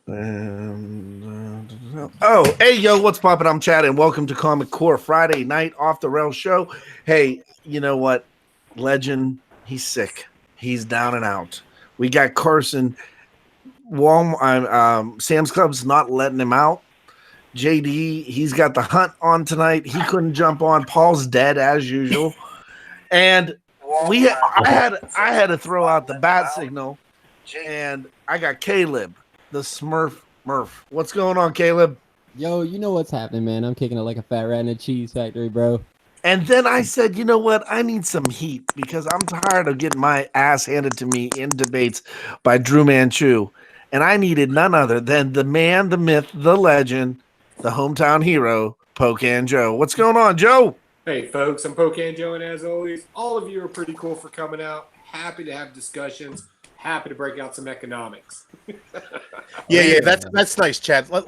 Oh, hey, yo, what's poppin'? I'm Chad, and welcome to Comic Core Friday night off the rails show. Hey, you know what? Legend, he's sick. He's down and out. We got Carson. Sam's Club's not letting him out. JD, he's got the hunt on tonight. He couldn't jump on. Paul's dead as usual, and I had to throw out the bat signal, and I got Caleb, the Smurf Murph. What's going on, Caleb? Yo, you know what's happening, man. I'm kicking it like a fat rat in a cheese factory, bro. And then I said, you know what? I need some heat because I'm tired of getting my ass handed to me in debates by Drew Manchu. And I needed none other than the man, the myth, the legend, the hometown hero, Pocan Joe. What's going on, Joe? Hey, folks, I'm Pocan Joe, and as always, all of you are pretty cool for coming out. Happy to have discussions. Happy to break out some economics. Yeah, that's nice, Chad. Look.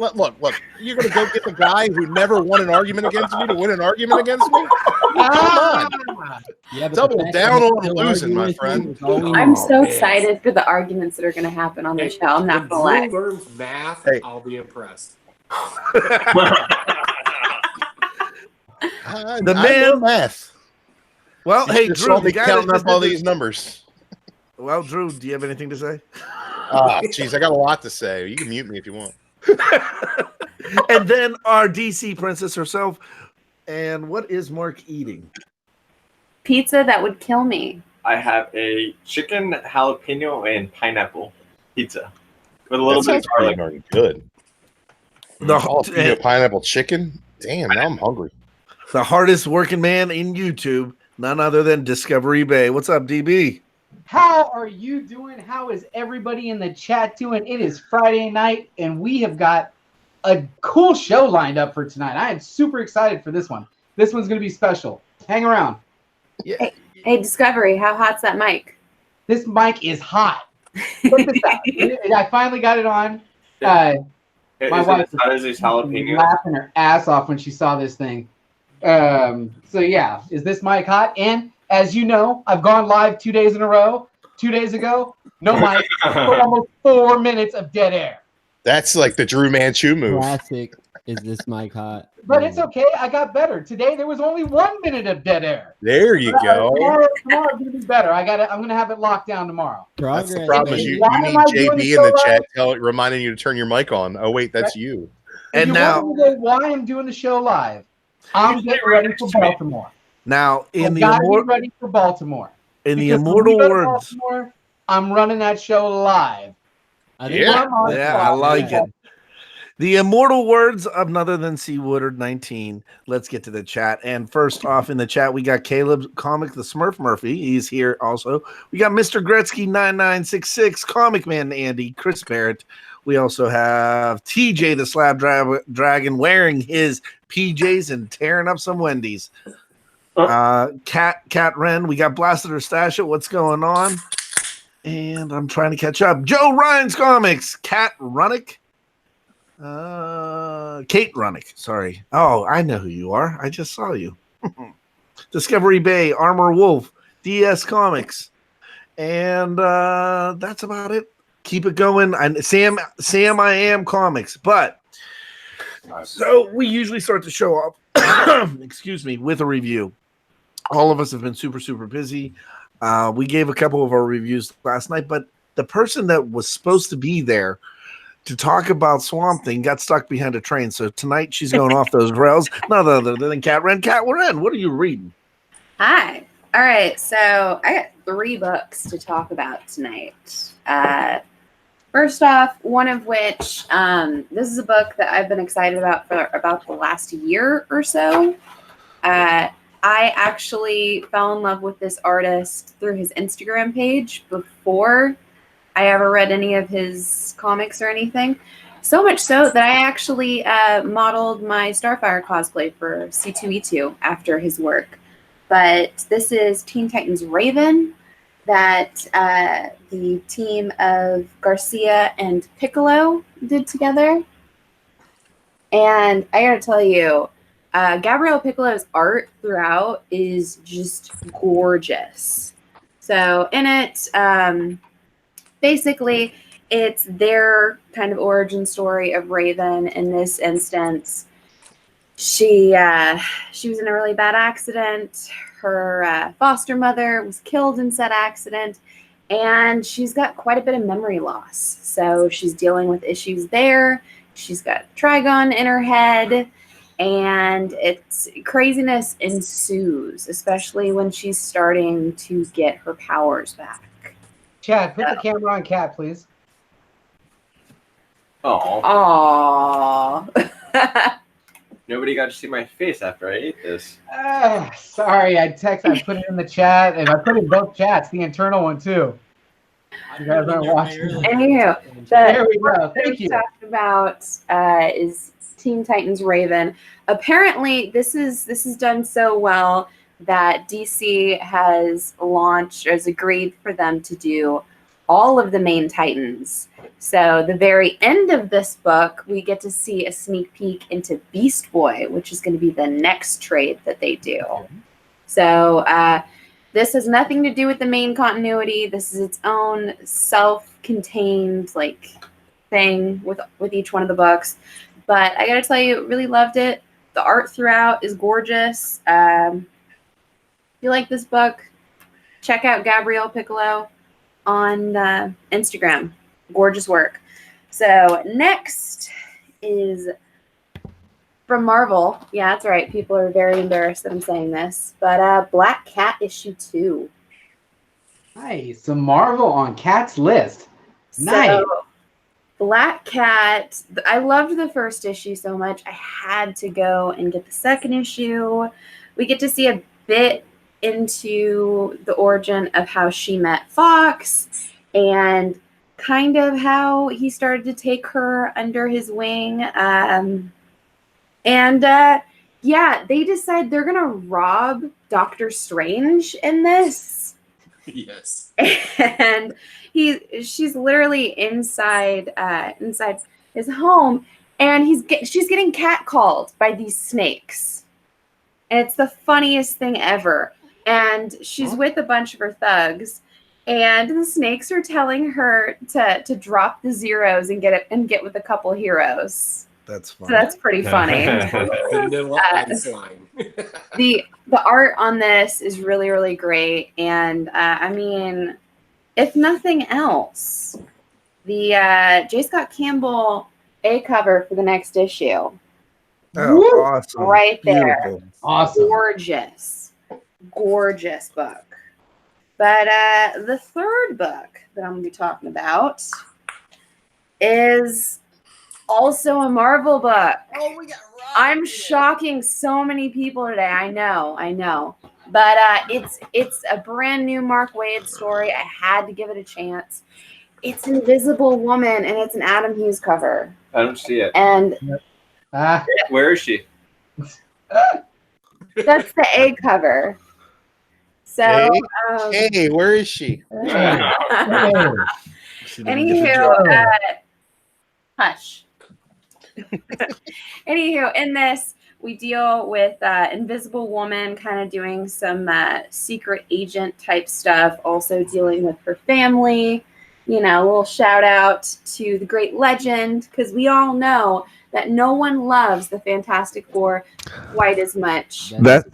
You're gonna go get the guy who never won an argument against me to win an argument against me? Come on, double down on losing, my friend. I'm so excited for the arguments that are going to happen on the show. I'm not gonna lie. If Drew learns math, I'll be impressed. The man math. Well, hey, Drew, the guy counting up all these numbers. Well, Drew, do you have anything to say? Jeez, I got a lot to say. You can mute me if you want. And then our DC princess herself. And what is Mark eating? Pizza that would kill me. I have a chicken, jalapeno, and pineapple pizza with a little bit of garlic. Pretty good. The pineapple chicken. Damn, now I'm hungry. The hardest working man in YouTube, none other than Discovery Bay. What's up, DB? How are you doing? How is everybody in the chat doing? It is Friday night, and we have got a cool show lined up for tonight. I am super excited for this one. This one's going to be special. Hang around. Yeah. Hey, Discovery, how hot's that mic? This mic is hot. Check this out. I finally got it on. My wife was laughing her ass off when she saw this thing. So yeah, is this mic hot? And as you know, I've gone live 2 days in a row. 2 days ago, no mic, for almost 4 minutes of dead air. That's like the Drew Manchu move. Classic. Is this mic hot? But it's okay. I got better. Today there was only 1 minute of dead air. There you go. Tomorrow's gonna be better. I'm gonna have it locked down tomorrow. That's the problem. Is you need JB in the chat reminding you to turn your mic on. Oh wait, that's you. And now, why I'm doing the show live? I'm getting ready for Baltimore. Now, in the ready for Baltimore. In the immortal words, I'm running that show live. I like it. The immortal words of none other than C. Woodard 19. Let's get to the chat. And first off in the chat, we got Caleb's comic, the Smurf Murphy. He's here also. We got Mr. Gretzky 9966, Comic Man Andy, Chris Barrett. We also have TJ the Slab Dragon wearing his PJs and tearing up some Wendy's. Cat Wren, we got Blasted or Stash It. What's going on? And I'm trying to catch up. Joe Ryan's Comics, Kat Runnick. Kate Runnick, sorry. Oh, I know who you are. I just saw you. Discovery Bay, Armor Wolf, DS Comics. And that's about it. Keep it going. And Sam I Am Comics. But so we usually start the show off, excuse me, with a review. All of us have been super, super busy. We gave a couple of our reviews last night, but the person that was supposed to be there to talk about Swamp Thing got stuck behind a train. So tonight she's going off those rails. None other than Cat Wren. Cat Wren, what are you reading? Hi. All right. So I got 3 books to talk about tonight. First off, one of which, this is a book that I've been excited about for about the last year or so. I actually fell in love with this artist through his Instagram page before I ever read any of his comics or anything. So much so that I actually modeled my Starfire cosplay for C2E2 after his work. But this is Teen Titans Raven that the team of Garcia and Piccolo did together. And I gotta tell you, Gabriel Piccolo's art throughout is just gorgeous. So in it, basically, it's their kind of origin story of Raven in this instance. She was in a really bad accident. Her foster mother was killed in said accident, and she's got quite a bit of memory loss. So she's dealing with issues there. She's got Trigon in her head, and craziness ensues, especially when she's starting to get her powers back. Chad, put the camera on Cat, please. Oh. Aww. Nobody got to see my face after I ate this. Sorry, I put it in the chat, and I put it in both chats, the internal one too. You guys aren't watching. Anywho, There we go. Thank you. Talked about is Teen Titans Raven. Apparently, this is done so well that DC has agreed for them to do all of the main Titans. So the very end of this book, we get to see a sneak peek into Beast Boy, which is going to be the next trade that they do. So this has nothing to do with the main continuity. This is its own self-contained thing with each one of the books. But I got to tell you, really loved it. The art throughout is gorgeous. If you like this book, check out Gabrielle Piccolo on Instagram. Gorgeous work. So next is from Marvel. Yeah, that's right. People are very embarrassed that I'm saying this. But Black Cat issue 2. Nice. So Marvel on Cat's list. Nice. So, Black Cat, I loved the first issue so much. I had to go and get the second issue. We get to see a bit into the origin of how she met Fox and kind of how he started to take her under his wing. Yeah, they decide they're going to rob Doctor Strange in this. Yes. And she's literally inside his home, and she's getting catcalled by these snakes. And it's the funniest thing ever. And she's with a bunch of her thugs, and the snakes are telling her to drop the zeros and get with a couple heroes. That's funny. So that's pretty funny. The art on this is really, really great. And I mean, if nothing else, the J. Scott Campbell A cover for the next issue. Oh, awesome. Right there. Beautiful. Awesome. Gorgeous book. But the third book that I'm going to be talking about is also a Marvel book. Oh, we got Rob. I'm shocking so many people today. I know. But it's a brand new Mark Waid story. I had to give it a chance. It's Invisible Woman, and it's an Adam Hughes cover. I don't see it. And where is she? that's the A cover. So, hey, where is she? Anywho, hush. Anywho, in this, we deal with Invisible Woman kind of doing some secret agent type stuff, also dealing with her family. You know, a little shout out to the great legend, because we all know that no one loves the Fantastic Four quite as much. That's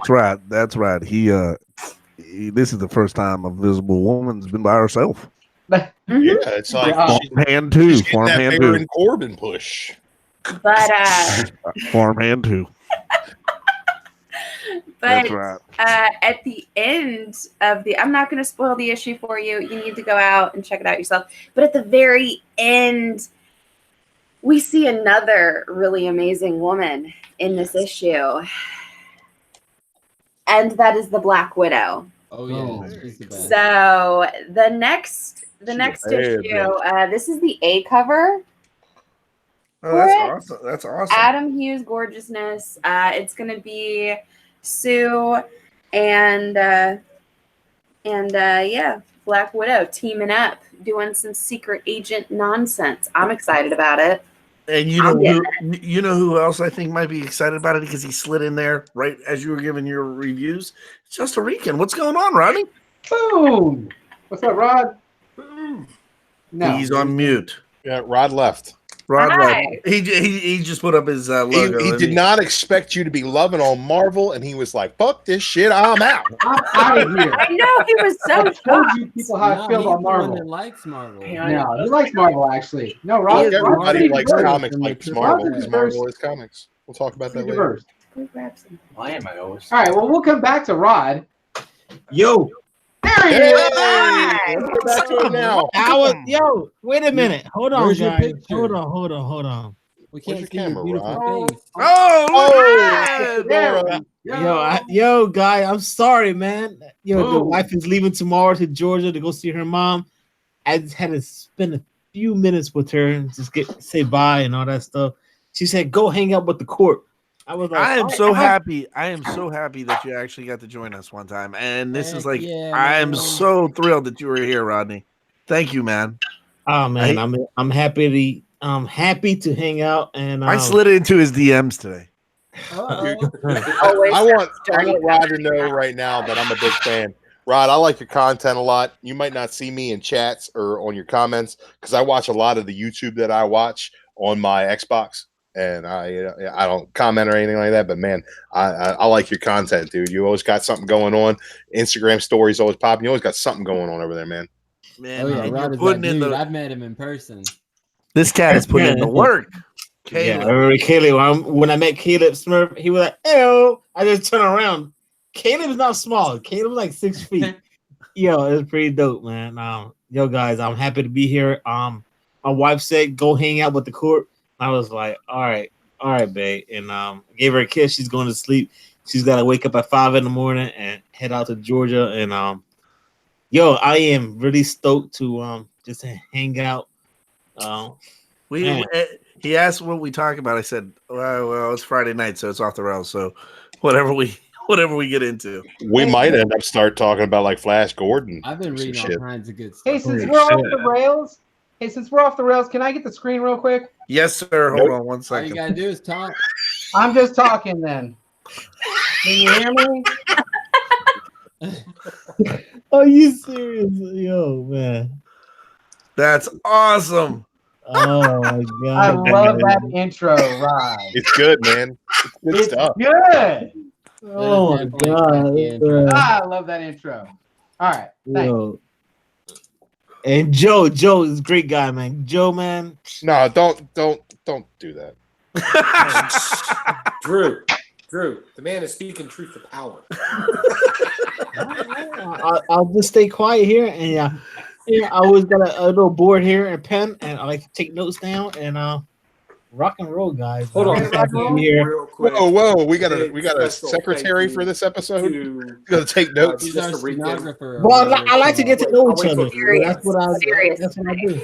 right. That's right. He this is the first time a Visible Woman's been by herself. Yeah, it's like Farmhand too. Farmhand too. Baron Corbin push. But Farmhand too. But that's right. At the end of I'm not going to spoil the issue for you. You need to go out and check it out yourself. But at the very end, we see another really amazing woman in this issue. And that is the Black Widow. Oh yeah. She's the best. So the next issue, this is the A cover. Oh, that's awesome. That's awesome. Adam Hughes gorgeousness. It's going to be Sue and Black Widow teaming up, doing some secret agent nonsense. I'm excited about it. And you know who else I think might be excited about it, because he slid in there right as you were giving your reviews. It's Just a Rican. What's going on, Rodney? Boom. What's up, Rod? No. He's on mute. Yeah, Rod left. Rod Hi. left. He just put up his logo. He did not expect you to be loving on Marvel, and he was like, "Fuck this shit, I'm out." I'm out of here. I know he was so I told shocked. you people how I feel about Marvel. That likes Marvel. No, he likes Marvel actually. No, Rod. Everybody likes diverse. comics, likes Marvel, because diverse. Marvel is comics. We'll talk about that Pretty later. diverse. Go grab some. Why am I always? All right, well, we'll come back to Rod. Yo, There he Hey, is. let's go back to it now. yo, wait a minute. Hold on, Where's your guys. picture? Hold on. We can't Where's see your your camera, beautiful Rob? face. Oh, There look we at go. Yo, guy, I'm sorry, man. Yo, the Ooh. wife is leaving tomorrow to Georgia to go see her mom. I just had to spend a few minutes with her and just say bye and all that stuff. She said, "Go hang out with the court." I was like, I am "All so right." happy. I am so happy that you actually got to join us one time. And this is Heck like, yeah, I am man. so thrilled that you were here, Rodney. Thank you, man. Oh man, I'm happy to hang out and I slid into his DMs today. Always I want Rod to know right now that I'm a big fan. Rod, I like your content a lot. You might not see me in chats or on your comments because I watch a lot of the YouTube that I watch on my Xbox, and I don't comment or anything like that. But man, I like your content, dude. You always got something going on. Instagram stories always popping. You always got something going on over there, man. Man, Oh yeah, and Rod you're is putting that in dude. the. I've met him in person. This cat is putting in the work. Yeah, I Caleb. remember Caleb. When I met Caleb Smurf, he was like, "Ew." I just turned around. Caleb's not small. Caleb's like 6 feet. Yo, it's pretty dope, man. Yo, guys, I'm happy to be here. My wife said go hang out with the court. I was like, all right, babe, and gave her a kiss. She's going to sleep. She's got to wake up at 5 in the morning and head out to Georgia. And yo, I am really stoked to just hang out. He asked what we talk about. I said, well, it's Friday night, so it's off the rails. So whatever we get into. We might end up start talking about like Flash Gordon. I've been reading all kinds of good stuff. Hey, since we're off the rails, can I get the screen real quick? Yes, sir. Hold on one All you second. gotta do is talk. I'm just talking then. Can you hear me? Are you serious? Yo, man. That's awesome. Oh my I god. love that intro, Rod. It's good, man. It's good It's stuff. good. Oh my god. I love that intro. All right. Thanks. Yo. And Joe is a great guy, man. Joe, man. No, don't do that. Drew, the man is speaking truth to power. I'll just stay quiet here, and I always got a little board here and pen, and I like to take notes down and rock and roll, guys. Hold on, I'm happy to be here. real quick. Whoa! We got a Special secretary thank for you this episode. to, You got to take notes. He's our Just a recap. stenographer. Well, I like to get to know each Wait till other. serious. That's what I do.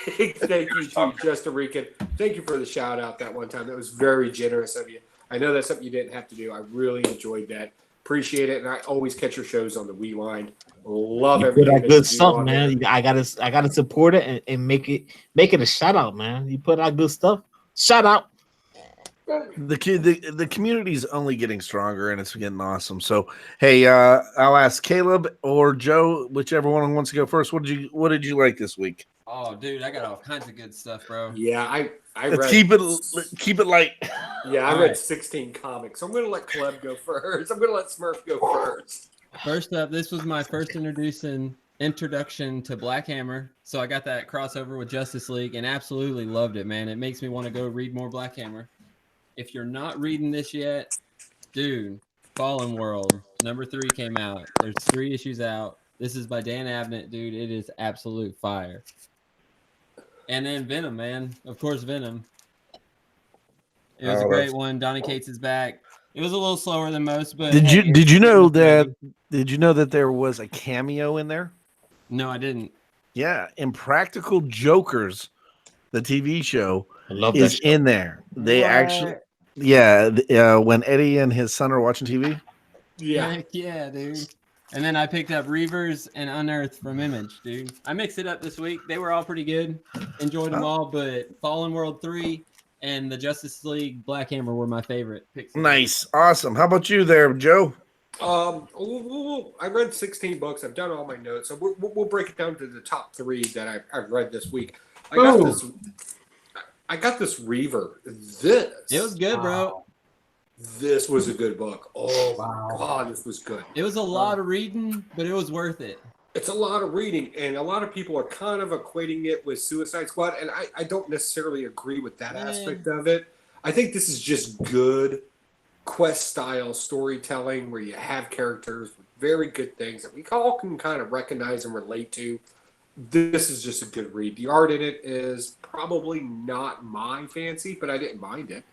Thank you to Justin Rican. Thank you for the shout out that one time. That was very generous of you. I know that's something you didn't have to do. I really enjoyed that. Appreciate it. And I always catch your shows on the We Line. Love You put everything. out that good you do stuff, on man. there. I gotta support it and make it a shout out, man. You put out good stuff. Shout out. The community is only getting stronger and it's getting awesome. So hey, I'll ask Caleb or Joe, whichever one wants to go first. What did you like this week? Oh, dude, I got all kinds of good stuff, bro. Yeah, I Let's read. keep it light. Yeah, I All read right. 16 comics. So I'm going to let Cleb go first. I'm going to let Smurf go first. First up, this was my first introduction to Black Hammer. So I got that crossover with Justice League and absolutely loved it, man. It makes me want to go read more Black Hammer. If you're not reading this yet, dude, Fallen World, #3 came out. There's 3 issues out. This is by Dan Abnett, dude. It is absolute fire. And then Venom, man. Of course, Venom. It was a great one. Donny Cates is back. It was a little slower than most, but Did hey, you know it was ready. that there was a cameo in there? No, I didn't. Yeah, Impractical Jokers, the TV show, I love that. is in there. They What? actually, when Eddie and his son are watching TV. Yeah. Heck yeah, dude. And then I picked up Reavers and Unearthed from Image, dude. I mixed it up this week. They were all pretty good. Enjoyed them all, but Fallen World 3 and the Justice League Black Hammer were my favorite picks. Nice, awesome. How about you there, Joe? I read 16 books. I've done all my notes, so we'll break it down to the top 3 that I've read this week. I got this Reaver. It was good, bro. This was a good book. Oh my God, this was good. It was a lot of reading, but it was worth it. It's a lot of reading, and a lot of people are kind of equating it with Suicide Squad, and I don't necessarily agree with that aspect of it. I think this is just good quest-style storytelling where you have characters with very good things that we all can kind of recognize and relate to. This is just a good read. The art in it is probably not my fancy, but I didn't mind it.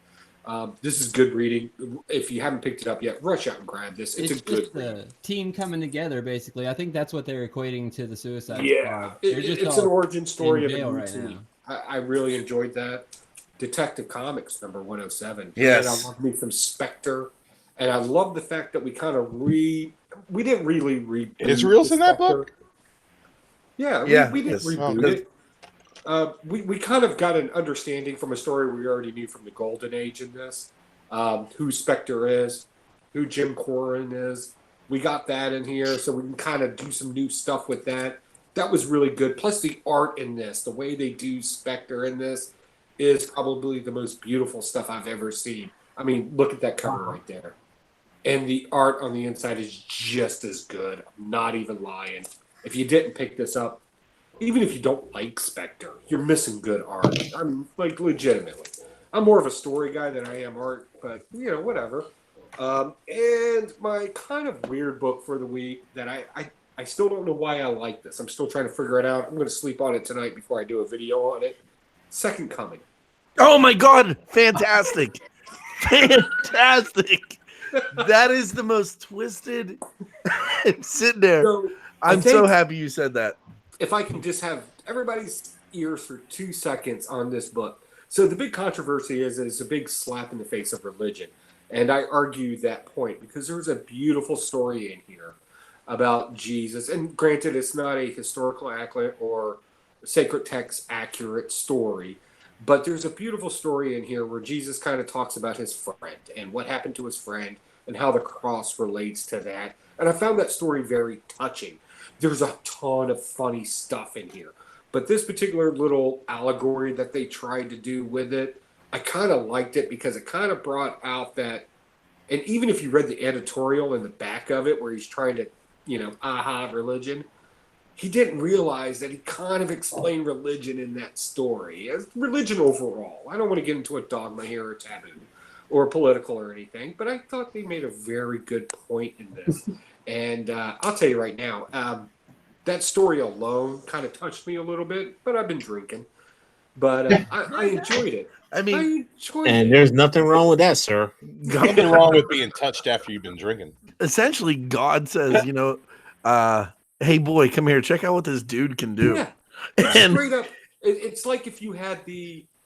This is good reading. If you haven't picked it up yet, rush out and grab this. It's a good read. Team coming together, basically. I think that's what they're equating to the Suicide Squad. It's an origin story of a right now. I really enjoyed that. Detective Comics number 107. Yes. And I love me some Spectre. And I love the fact that we kind of we didn't really reboot Israel's in that book? Yeah, we didn't reboot it. We kind of got an understanding from a story we already knew from the Golden Age in this. Who Spectre is, who Jim Corrin is. We got that in here, so we can kind of do some new stuff with that. That was really good. Plus the art in this, the way they do Spectre in this, is probably the most beautiful stuff I've ever seen. I mean, look at that cover right there. And the art on the inside is just as good. I'm not even lying. If you didn't pick this up, even if you don't like Spectre, you're missing good art. I'm like legitimately. I'm more of a story guy than I am art, but you know, whatever. And my kind of weird book for the week that I still don't know why I like this. I'm still trying to figure it out. I'm going to sleep on it tonight before I do a video on it. Second Coming. Oh my God! Fantastic, fantastic. That is the most twisted. I'm sitting there. So, I'm so happy you said that. If I can just have everybody's ears for 2 seconds on this book. So the big controversy is it's a big slap in the face of religion. And I argue that point because there's a beautiful story in here about Jesus. And granted, it's not a historical accurate or sacred text accurate story, but there's a beautiful story in here where Jesus kind of talks about his friend and what happened to his friend and how the cross relates to that. And I found that story very touching. There's a ton of funny stuff in here. But this particular little allegory that they tried to do with it, I kind of liked it because it kind of brought out that, and even if you read the editorial in the back of it where he's trying to, religion, he didn't realize that he kind of explained religion in that story. Religion overall. I don't want to get into a dogma here or taboo or political or anything, but I thought they made a very good point in this. And I'll tell you right now, that story alone kind of touched me a little bit, but I've been drinking. But I enjoyed it. There's nothing wrong with that, sir. Nothing wrong with being touched after you've been drinking. Essentially, God says, hey, boy, come here. Check out what this dude can do. Yeah. Straight up, it's like if you had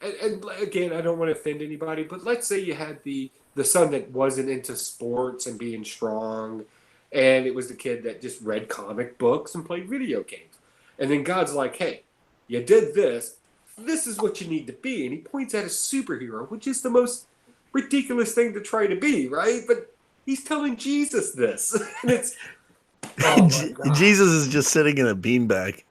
and again, I don't want to offend anybody, but let's say you had the son that wasn't into sports and being strong, and it was the kid that just read comic books and played video games. And then God's like, hey, you did this. This is what you need to be. And he points at a superhero, which is the most ridiculous thing to try to be, right? But he's telling Jesus this. And it's... Jesus is just sitting in a beanbag.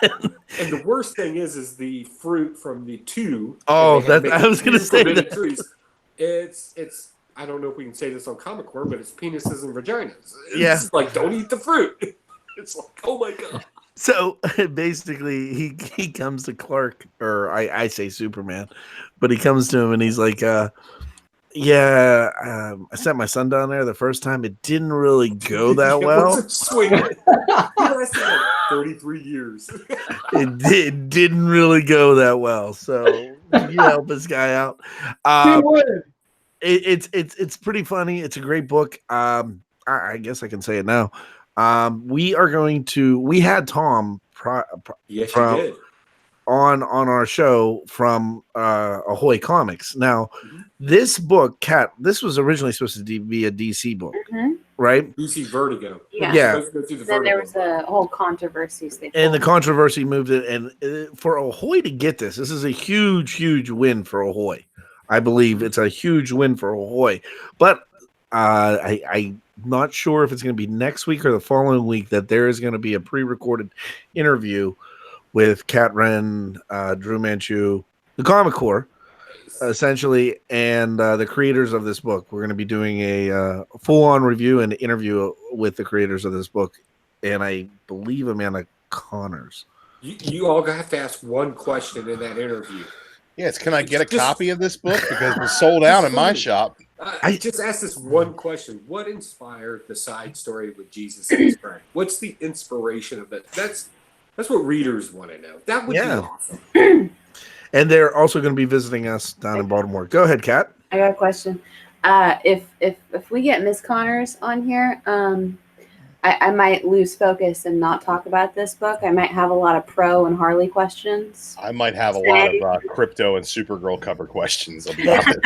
And the worst thing is the fruit from the two. Oh, I was going to say that. Trees. It's I don't know if we can say this on Comic Core, but it's penises and vaginas. It's like, don't eat the fruit. It's like, oh my God. So basically, he comes to Clark, or I say Superman, but he comes to him and he's like, I sent my son down there the first time. It didn't really go that well. It lasted like 33 years. It didn't really go that well. So can you help this guy out? It's pretty funny. It's a great book. I guess I can say it now. We had Tom yes, you did. on our show from Ahoy Comics. Now, this book, Kat, this was originally supposed to be a DC book, right? DC Vertigo. Yeah. Then there was a whole controversy. And the controversy moved it. And for Ahoy to get this is a huge, huge win for Ahoy. I believe it's a huge win for Ahoy. But I not sure if it's going to be next week or the following week, that there is going to be a pre-recorded interview with Kat Wren, Drew Manchu, the Comic Corps, essentially, and the creators of this book. We're going to be doing a full-on review and interview with the creators of this book, and I believe Amanda Connors. You all have to ask one question in that interview. Yes, can I get a copy of this book? Because it's sold out in my shop. I just asked this one question. What inspired the side story with Jesus and his friend? What's the inspiration of it? That's what readers want to know. That would be awesome. And they're also going to be visiting us down in Baltimore. Go ahead, Kat. I got a question. If we get Miss Connors on here, I might lose focus and not talk about this book. I might have a lot of Pro and Harley questions. I might have a lot of crypto and Supergirl cover questions. I'll be honest.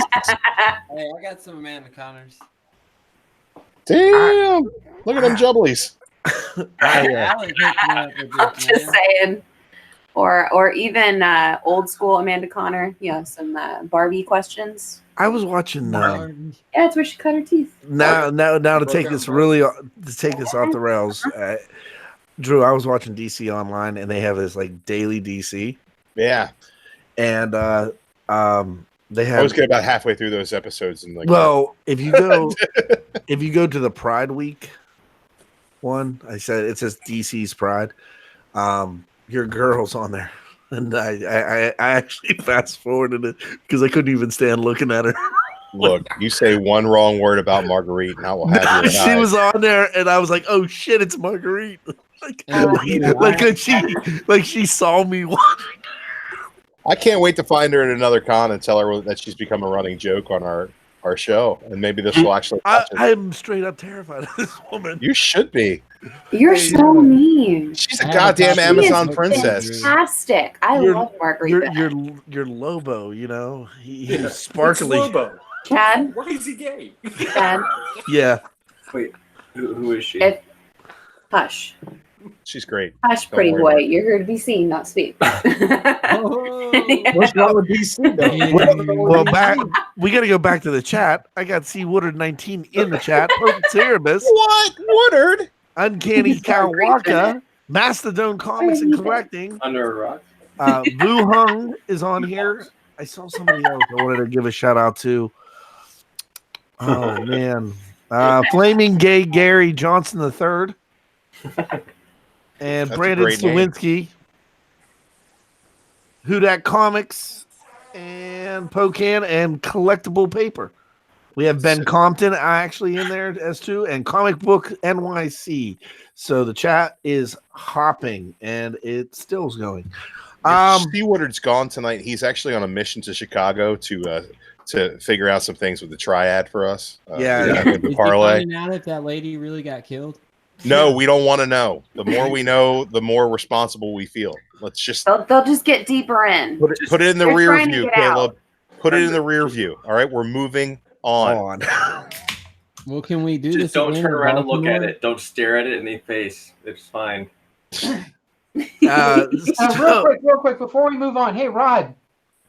Hey, I got some Amanda Connors. Damn! Look at them jubblies. I'm just saying. Or even old school Amanda Connor, some Barbie questions. I was watching. Yeah, it's where she cut her teeth. Now to take this off the rails, Drew. I was watching DC Online, and they have this like daily DC. Yeah, and they have. I was getting about halfway through those episodes, and if you go to the Pride Week one, it says DC's Pride. Your girl's on there, and I actually fast forwarded it because I couldn't even stand looking at her. Look, you say one wrong word about Marguerite, and I will have you. She was on there, and I was like, "Oh shit, it's Marguerite!" like she saw me watching. I can't wait to find her at another con and tell her that she's become a running joke on our show, and maybe this will actually. I'm straight up terrified of this woman. You should be. You're so mean. She's a goddamn Amazon princess. Fantastic. I love Marguerite. You're Lobo, he's sparkly. Lobo. Chad? Why is he gay? Chad? Yeah. Wait, who is she? Hush. She's great. Hush, pretty boy. You're here to be seen, not speak. What's wrong with DC though? Well, we got to go back to the chat. I got C Woodard 19 in the chat. Perfect Cerebus. What? Woodard? Uncanny Kawaka. Mastodon Comics and Collecting. Under a rock. Vu Hung is on here. I saw somebody else I wanted to give a shout out to. Oh man. Flaming Gay Gary Johnson III. And That's Brandon Slawinski. Hudak Comics and Pocan and Collectible Paper. We have Ben Compton actually in there as too, and Comic Book NYC. So the chat is hopping, and it still is going. C Woodard's gone tonight. He's actually on a mission to Chicago to figure out some things with the triad for us. The parlay. Finding out if that lady really got killed. No, we don't want to know. The more we know, the more responsible we feel. Let's just they'll just get deeper in. Put it in the rear view, Caleb. Put it in the rear view. All right, we're moving on. Well, can we do this? Just don't turn around and look at it. Don't stare at it in the face. It's fine. Real quick, before we move on, hey Rod,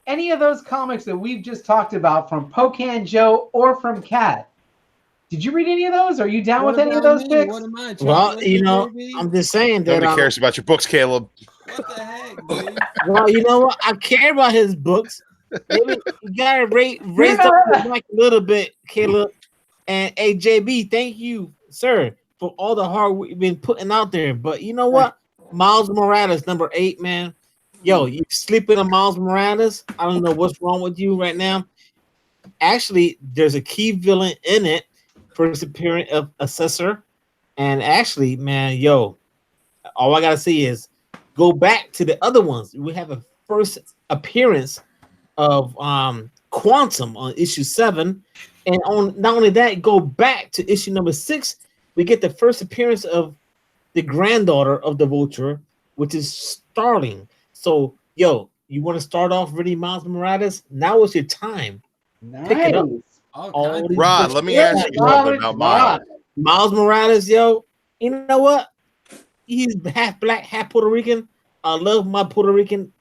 any of those comics that we've just talked about from Pocan Joe or from Kat, did you read any of those? Are you down with any of those picks? Well, I'm just saying that nobody cares about your books, Caleb. What the heck, dude? Well, you know what? I care about his books. Maybe you gotta raise up the mic a little bit, Caleb. And AJB, thank you, sir, for all the hard work you've been putting out there. But you know what? Miles Morales, number 8, man. Yo, you sleeping on Miles Morales? I don't know what's wrong with you right now. Actually, there's a key villain in it. First appearance of Assessor. And actually, man, all I gotta say is go back to the other ones. We have a first appearance of Quantum on issue 7. And on not only that, go back to issue number 6. We get the first appearance of the granddaughter of the Vulture, which is Starling. So, you want to start off reading Miles Morales? Now is your time. Nice. Pick it up. Rod, let me ask you something about Miles. Miles Morales, you know what? He's half black, half Puerto Rican. I love my Puerto Rican.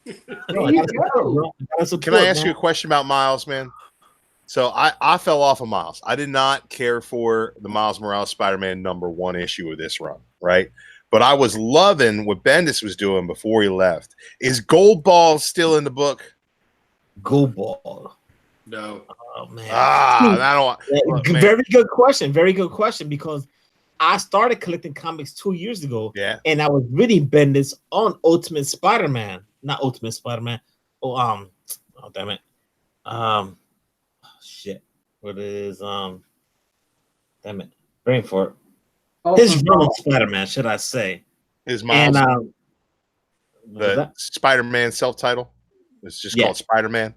Can I ask you a question about Miles, man? So I fell off of Miles. I did not care for the Miles Morales Spider-Man #1 issue of this run, right? But I was loving what Bendis was doing before he left. Is Gold Ball still in the book? Gold Ball. No. Oh man. I don't. Look, man. Very good question. Very good question because I started collecting comics 2 years ago. Yeah. And I was reading Bendis on Ultimate Spider-Man, not Ultimate Spider-Man. Oh damn it. Shit. What is damn it. Brain for it. His run on Spider-Man, should I say? His Miles. And the Spider-Man self-title. It's just Yeah. called Spider-Man.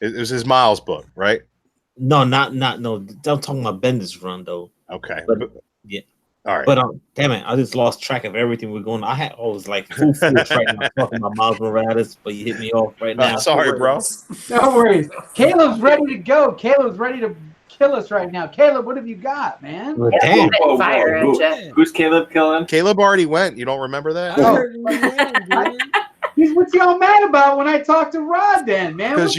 It was his Miles book, right? No, not no. I'm talking about Bendis run though. Okay. But yeah. All right. But damn it, I just lost track of everything we're going. I was like full force right now talking about Miles Morales, but you hit me off right now. Sorry, bro. No worries. Caleb's ready to go. Caleb's ready to kill us right now. Caleb, what have you got, man? Well, damn. Fire at you. Who's Caleb killing? Caleb already went. You don't remember that? I heard you win, dude. What's y'all mad about when I talked to Rod then, man? Because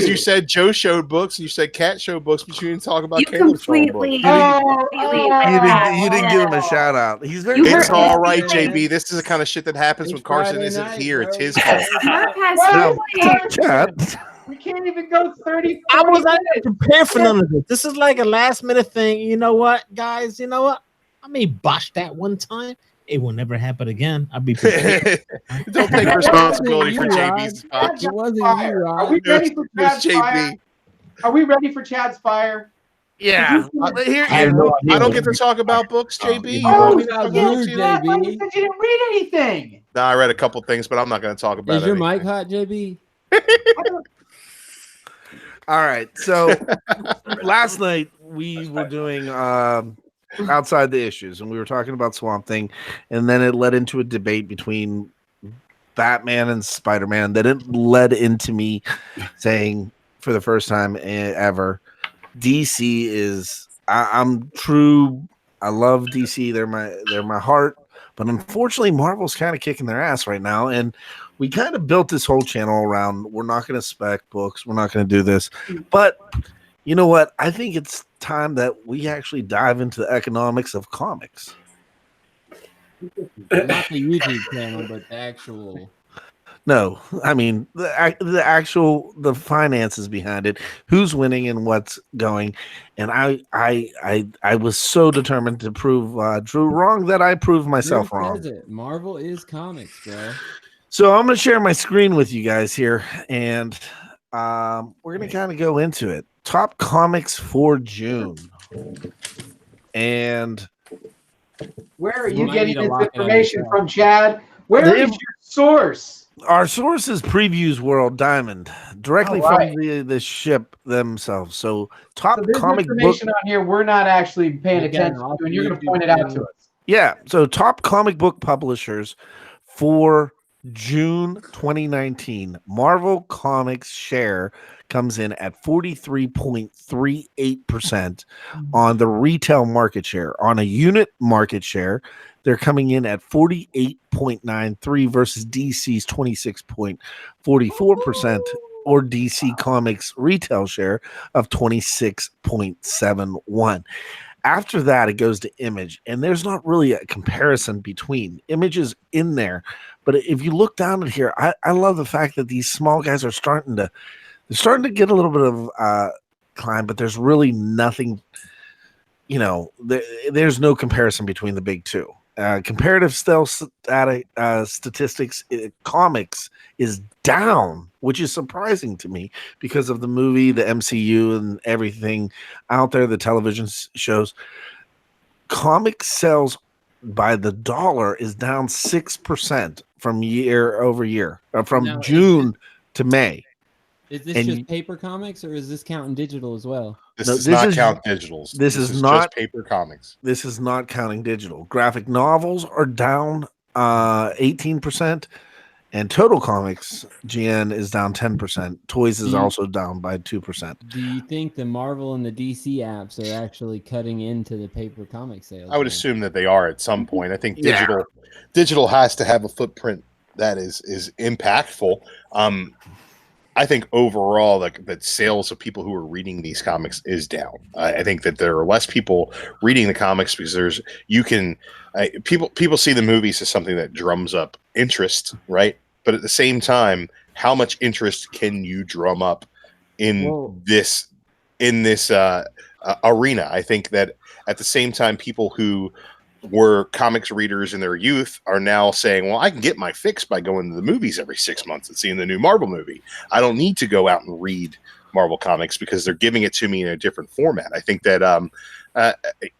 you said Joe showed books, and you said Cat showed books, but you didn't talk about You Caleb's showing books. completely. You didn't give him a shout out. He's very. It's heard all right, everything. JB. This is the kind of shit that happens It's when Carson Friday isn't night, here. bro. It's his fault. Mark has Well, Chat. we can't even go 30. I was not minutes. prepared for none of this. This is like a last minute thing. You know what, guys? You know what? I may botch that one time. It will never happen again. I'll be prepared. Don't take responsibility for JB's spot. It wasn't you, Are Rob. we ready for It was Chad's fire? JB. Are we ready for Chad's fire? Yeah. Here, I have no idea I don't what get to it talk about books, JB. You Oh, want me to yeah, talk yeah, about rude, you? JB. You said you didn't read anything. Nah, I read a couple things, but I'm not going to talk about Is it. your mic hot, JB? All right. So last night we were doing outside the issues, and we were talking about Swamp Thing, and then it led into a debate between Batman and Spider-Man. That it led into me saying for the first time ever, DC is. I'm true. I love DC. They're my heart. But unfortunately, Marvel's kind of kicking their ass right now, and we kind of built this whole channel around we're not going to spec books, we're not going to do this. But you know what? I think it's time that we actually dive into the economics of comics. Not the YouTube channel, but the actual. No, I mean the finances behind it, who's winning and what's going, and I was so determined to prove Drew wrong that I proved myself Drew wrong. says it. Marvel is comics, bro. So I'm going to share my screen with you guys here, and we're going to kind of go into it. Top comics for June, and Where are You you might getting need to this lock it on information yourself. from, Chad? Where They- is your source? our source is Previews World Diamond, directly All right. from the ship themselves. So top So there's comic book. information on here we're not actually paying You got attention it off to, and you're going to YouTube point it out channel. to us. Yeah, so top comic book publishers for June 2019. Marvel Comics share comes in at 43.38% on the retail market share. On a unit market share, they're coming in at 48.93 versus DC's 26.44% or DC Comics retail share of 26.71. After that, it goes to Image, and there's not really a comparison between Images in there. But if you look down at here, I love the fact that these small guys are starting to get a little bit of climb, but there's really nothing. There's no comparison between the big two. Comparative statistics, comics is down, which is surprising to me because of the movie, the MCU, and everything out there, the television shows. Comic sales by the dollar is down 6% from year over year, from Now, June to May. Is this And just paper comics, or is this counting digital as well? This No, does this not is- count digitals. this is just not- paper comics. This is not counting digital. Graphic novels are down 18%, and total comics GN is down 10%. Toys is also down by 2%. Do you think the Marvel and the DC apps are actually cutting into the paper comic sales? I would then? assume that they are at some point. I think Yeah. digital has to have a footprint that is impactful. I think overall, like that sales of people who are reading these comics is down. I think that there are less people reading the comics because people see the movies as something that drums up interest, right? But at the same time, how much interest can you drum up in this arena? I think that at the same time, people who were comics readers in their youth are now saying, well, I can get my fix by going to the movies every 6 months and seeing the new Marvel movie. I don't need to go out and read Marvel comics because they're giving it to me in a different format. I think that,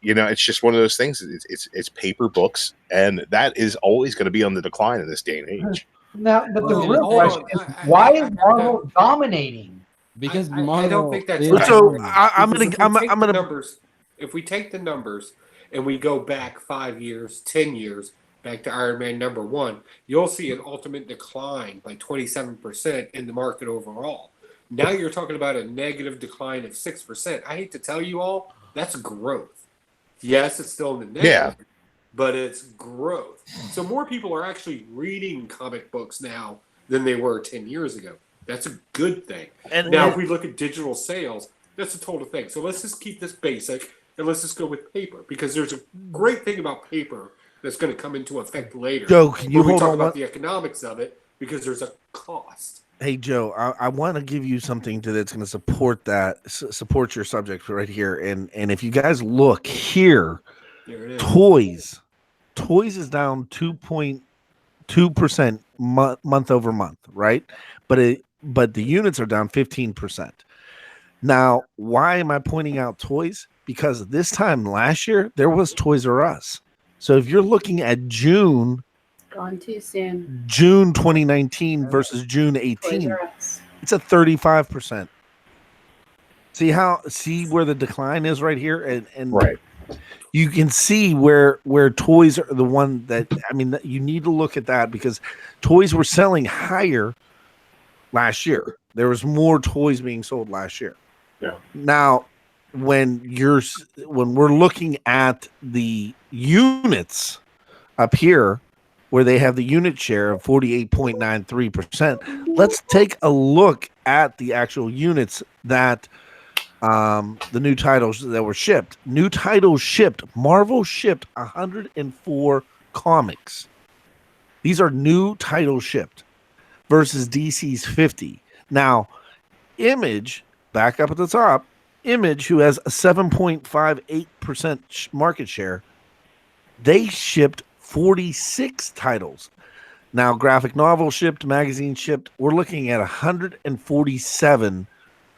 it's just one of those things. It's paper books, and that is always going to be on the decline in this day and age. Now, but the real question is, why is Marvel dominating? Because I don't think that's Marvel right. So I'm gonna numbers. If we take the numbers and we go back 5 years, 10 years, back to Iron Man #1, you'll see an ultimate decline by 27% in the market overall. Now you're talking about a negative decline of 6%. I hate to tell you all, that's growth. Yes, it's still in the negative, but it's growth. So more people are actually reading comic books now than they were 10 years ago. That's a good thing. And now, if we look at digital sales, that's a total thing. So let's just keep this basic, and let's just go with paper, because there's a great thing about paper that's going to come into effect later. Joe, can you hold talk on about the economics of it, because there's a cost. Hey, Joe, I want to give you something that's going to support your subject right here. And if you guys look here, toys is down 2.2% month over month, right? But the units are down 15%. Now, why am I pointing out toys? Because this time last year there was Toys R Us. So if you're looking at June Gone too soon. June 2019 versus June 18, it's a 35%. See where the decline is right here, and right. You can see where toys are the one that, I mean, you need to look at that because toys were selling higher last year. There was more toys being sold last year. Yeah. Now, when we're looking at the units up here, where they have the unit share of 48.93%, let's take a look at the actual units that the new titles that were shipped. New titles shipped. Marvel shipped 104 comics. These are new titles shipped versus DC's 50. Now, Image, back up at the top, Image, who has a 7.58% market share, they shipped 46 titles. Now, graphic novel shipped, magazine shipped. We're looking at 147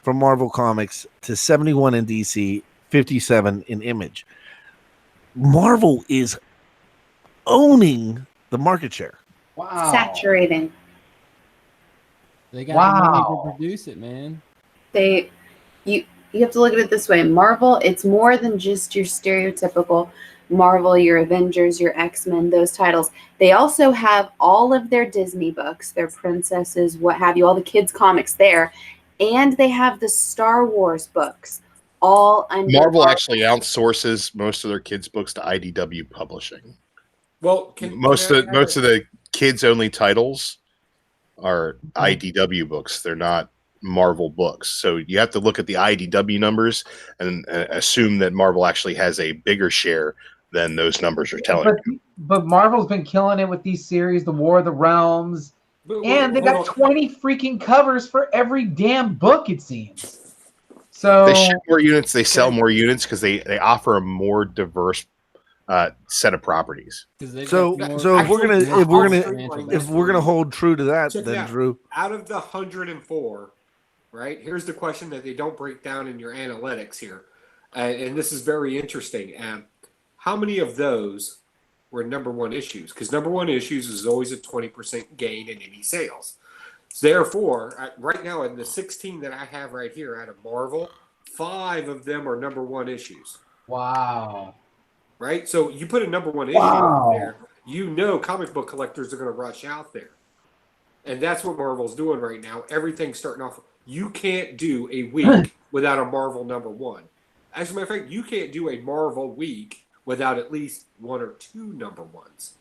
from Marvel Comics to 71 in DC, 57 in Image. Marvel is owning the market share. Wow. Saturating. They got the money to produce it, man. You have to look at it this way. Marvel, it's more than just your stereotypical Marvel, your Avengers, your X-Men, those titles. They also have all of their Disney books, their princesses, what have you, all the kids' comics there. And they have the Star Wars books, all under Marvel actually outsources most of their kids' books to IDW Publishing. Well, most of the kids-only titles are IDW books. They're not Marvel books. So you have to look at the IDW numbers and assume that Marvel actually has a bigger share than those numbers are telling you. But Marvel's been killing it with these series, the War of the Realms, and they got 20 freaking covers for every damn book, it seems. So they ship more units, they sell more units because they offer a more diverse set of properties. So if we're gonna hold true to that, then Drew, out of the 104, right? Here's the question that they don't break down in your analytics here, and this is very interesting. How many of those were #1 issues? Because #1 issues is always a 20% gain in any sales. Therefore, right now in the 16 that I have right here out of Marvel, 5 of them are #1 issues. Wow. Right? So you put a #1 issue out there, you know comic book collectors are going to rush out there. And that's what Marvel's doing right now. Everything's starting off. You can't do a week without a Marvel #1. As a matter of fact, you can't do a Marvel week without at least 1 or 2 #1s.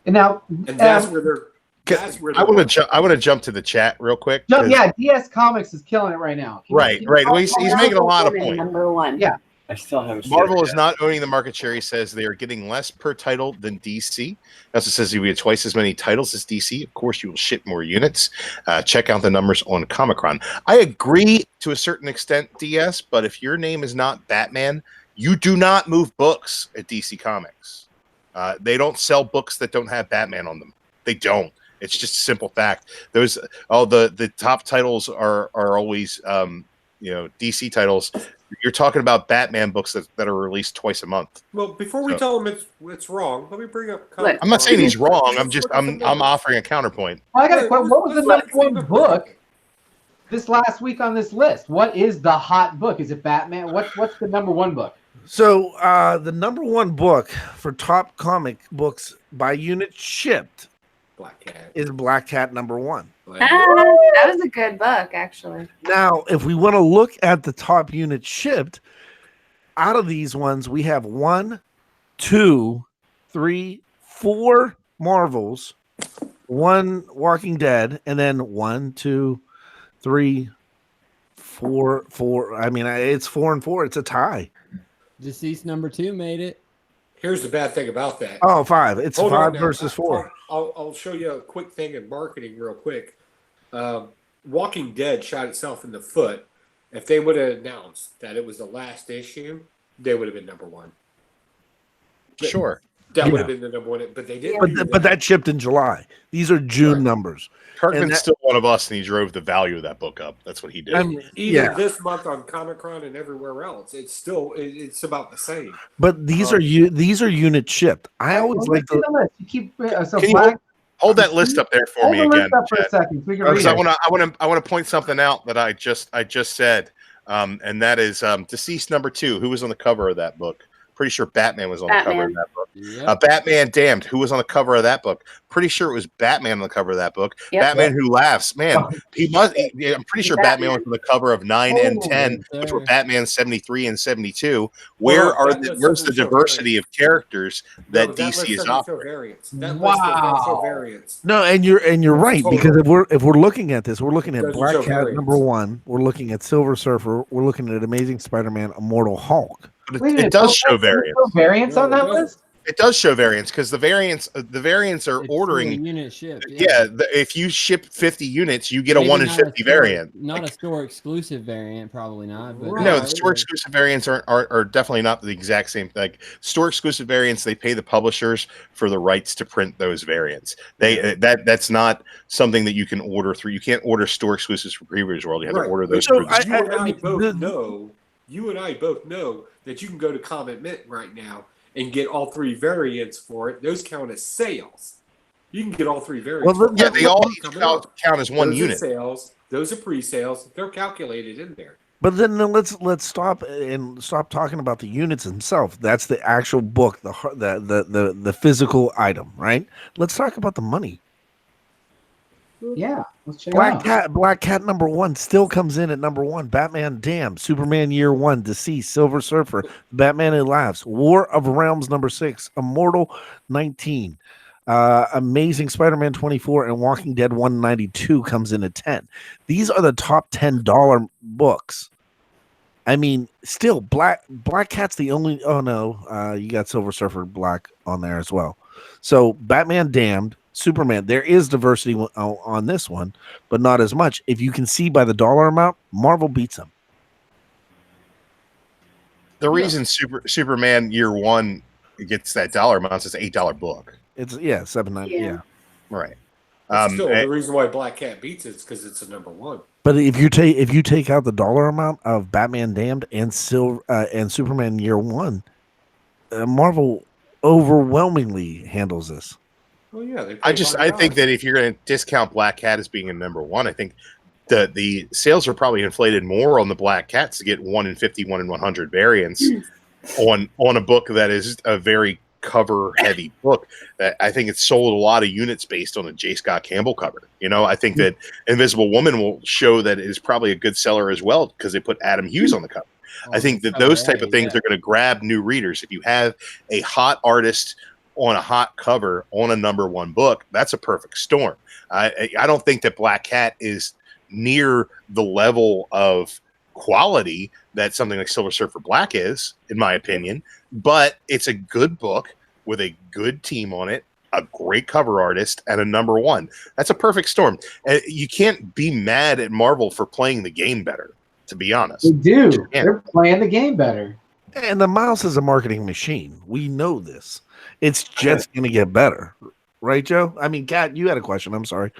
And now, and that's where they're That's where I want to jump to the chat real quick. Yeah, DS Comics is killing it right now. Right. Well, he's making a lot of points. Number one. Yeah. I still haven't seen Marvel it is yet. not owning the market share. He says they are getting less per title than DC. Also says if we had twice as many titles as DC, of course you will ship more units. Check out the numbers on Comic-Con. I agree to a certain extent, DS, but if your name is not Batman, you do not move books at DC Comics. They don't sell books that don't have Batman on them. They don't. It's just a simple fact. The top titles are always DC titles. You're talking about Batman books that are released twice a month. Well, before we tell him it's wrong, let me bring up. Look, I'm not saying he's wrong. I'm offering a counterpoint. Well, I got a question. What was the number one book this last week on this list? What is the hot book? Is it Batman? What's the number one book? So the number one book for top comic books by unit shipped Black Cat is Black Cat number one. That was a good book, actually. Now, if we want to look at the top unit shipped, out of these ones, we have 1, 2, 3, 4 Marvels, 1 Walking Dead, and then 1, 2, 3, 4. I mean, it's 4 and 4. It's a tie. Deceased number 2 made it. Here's the bad thing about that. Oh, 5. It's Hold 5 on versus 4. I'll show you a quick thing in marketing real quick. Walking Dead shot itself in the foot. If they would have announced that it was the last issue, they would have been number one. Sure. That would have been the number one, but they didn't. But that shipped in July. These are June numbers. Kirkman's still one of us, and he drove the value of that book up. That's what he did. Even this month on Comic-Con and everywhere else, it's about the same. But these are unit shipped. I always like to list. You keep hold that list up there for me again. Up for a second. So we can read I want to point something out that I just said, and that is Deceased number 2. Who was on the cover of that book? Pretty sure Batman was on the cover of that book. Yep. Batman Damned. Who was on the cover of that book? Pretty sure it was Batman on the cover of that book. Yep. Batman Who Laughs. Man, I'm pretty sure Batman was on the cover of 9 and 10, which were Batman 73 and 72. Where's the diversity of characters that DC is offering? No, and you're right, because if we're looking at this, we're looking at Black Cat number 1, we're looking at Silver Surfer, we're looking at Amazing Spider-Man, Immortal Hulk. But it does show variance. Variance on that list? It does show variance because the variants are ordering unit shipped. If you ship 50 units, you get a 1 in 50 variant. Not a store exclusive variant, probably not. But no, the store exclusive variants are definitely not the exact same. Like store exclusive variants, they pay the publishers for the rights to print those variants. That's not something that you can order through. You can't order store exclusives for Previous World. You have to order those. So you and I both know that you can go to Comet Mint right now and get all 3 variants for it. Those count as sales. You can get all 3 variants. Well, they all count as one unit. Sales. Those are pre-sales. They're calculated in there. But then let's stop talking about the units themselves. That's the actual book, the physical item, right? Let's talk about the money. Yeah, let's check it out. Black Cat number 1 still comes in at number 1. Batman Damned, Superman Year 1, Deceased, Silver Surfer, Batman Who Laughs, War of Realms number 6, Immortal 19, Amazing Spider-Man 24, and Walking Dead 192 comes in at 10. These are the top $10 books. I mean, still Black Cat's the only. Oh no, you got Silver Surfer Black on there as well. So Batman Damned, Superman, there is diversity on this one, but not as much. If you can see by the dollar amount, Marvel beats them. The reason Superman Year 1 gets that dollar amount is it's $8 book. It's $7.99. Yeah, right. The reason why Black Cat beats it is because it's a number 1. But if you take out the dollar amount of Batman Damned and Superman Year 1, Marvel overwhelmingly handles this. Oh yeah, I think that if you're going to discount Black Cat as being a number 1, I think the sales are probably inflated more on the Black Cats to get 1 in 50, 1 in 100 variants on a book that is a very cover heavy book. That I think it's sold a lot of units based on a J. Scott Campbell cover. I think that Invisible Woman will show that it is probably a good seller as well because they put Adam Hughes on the cover. I think that those type of things are going to grab new readers. If you have a hot artist on a hot cover on a #1 book, that's a perfect storm. I don't think that Black Cat is near the level of quality that something like Silver Surfer Black is, in my opinion, but it's a good book with a good team on it, a great cover artist, and a #1. That's a perfect storm. And you can't be mad at Marvel for playing the game better, to be honest. They do. They're playing the game better. And the mouse is a marketing machine. We know this. It's just going to get better. Right, Joe? I mean, Kat, you had a question. I'm sorry.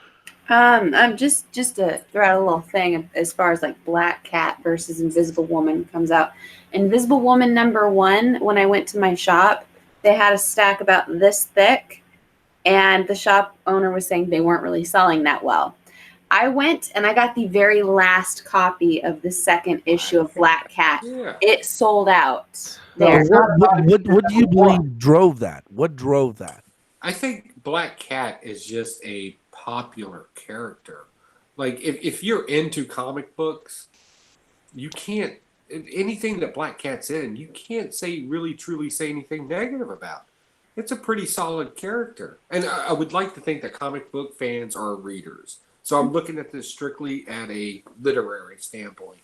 I'm just to throw out a little thing as far as like Black Cat versus Invisible Woman comes out. Invisible Woman #1, when I went to my shop, they had a stack about this thick, and the shop owner was saying they weren't really selling that well. I went and I got the very last copy of the second issue of Black Cat. Yeah. It sold out. Now, There. what do you believe drove that? What drove that? I think Black Cat is just a popular character. Like, if you're into comic books, you can't, anything that Black Cat's in, you can't really truly say anything negative about. It's a pretty solid character. And I would like to think that comic book fans are readers. So I'm looking at this strictly at a literary standpoint.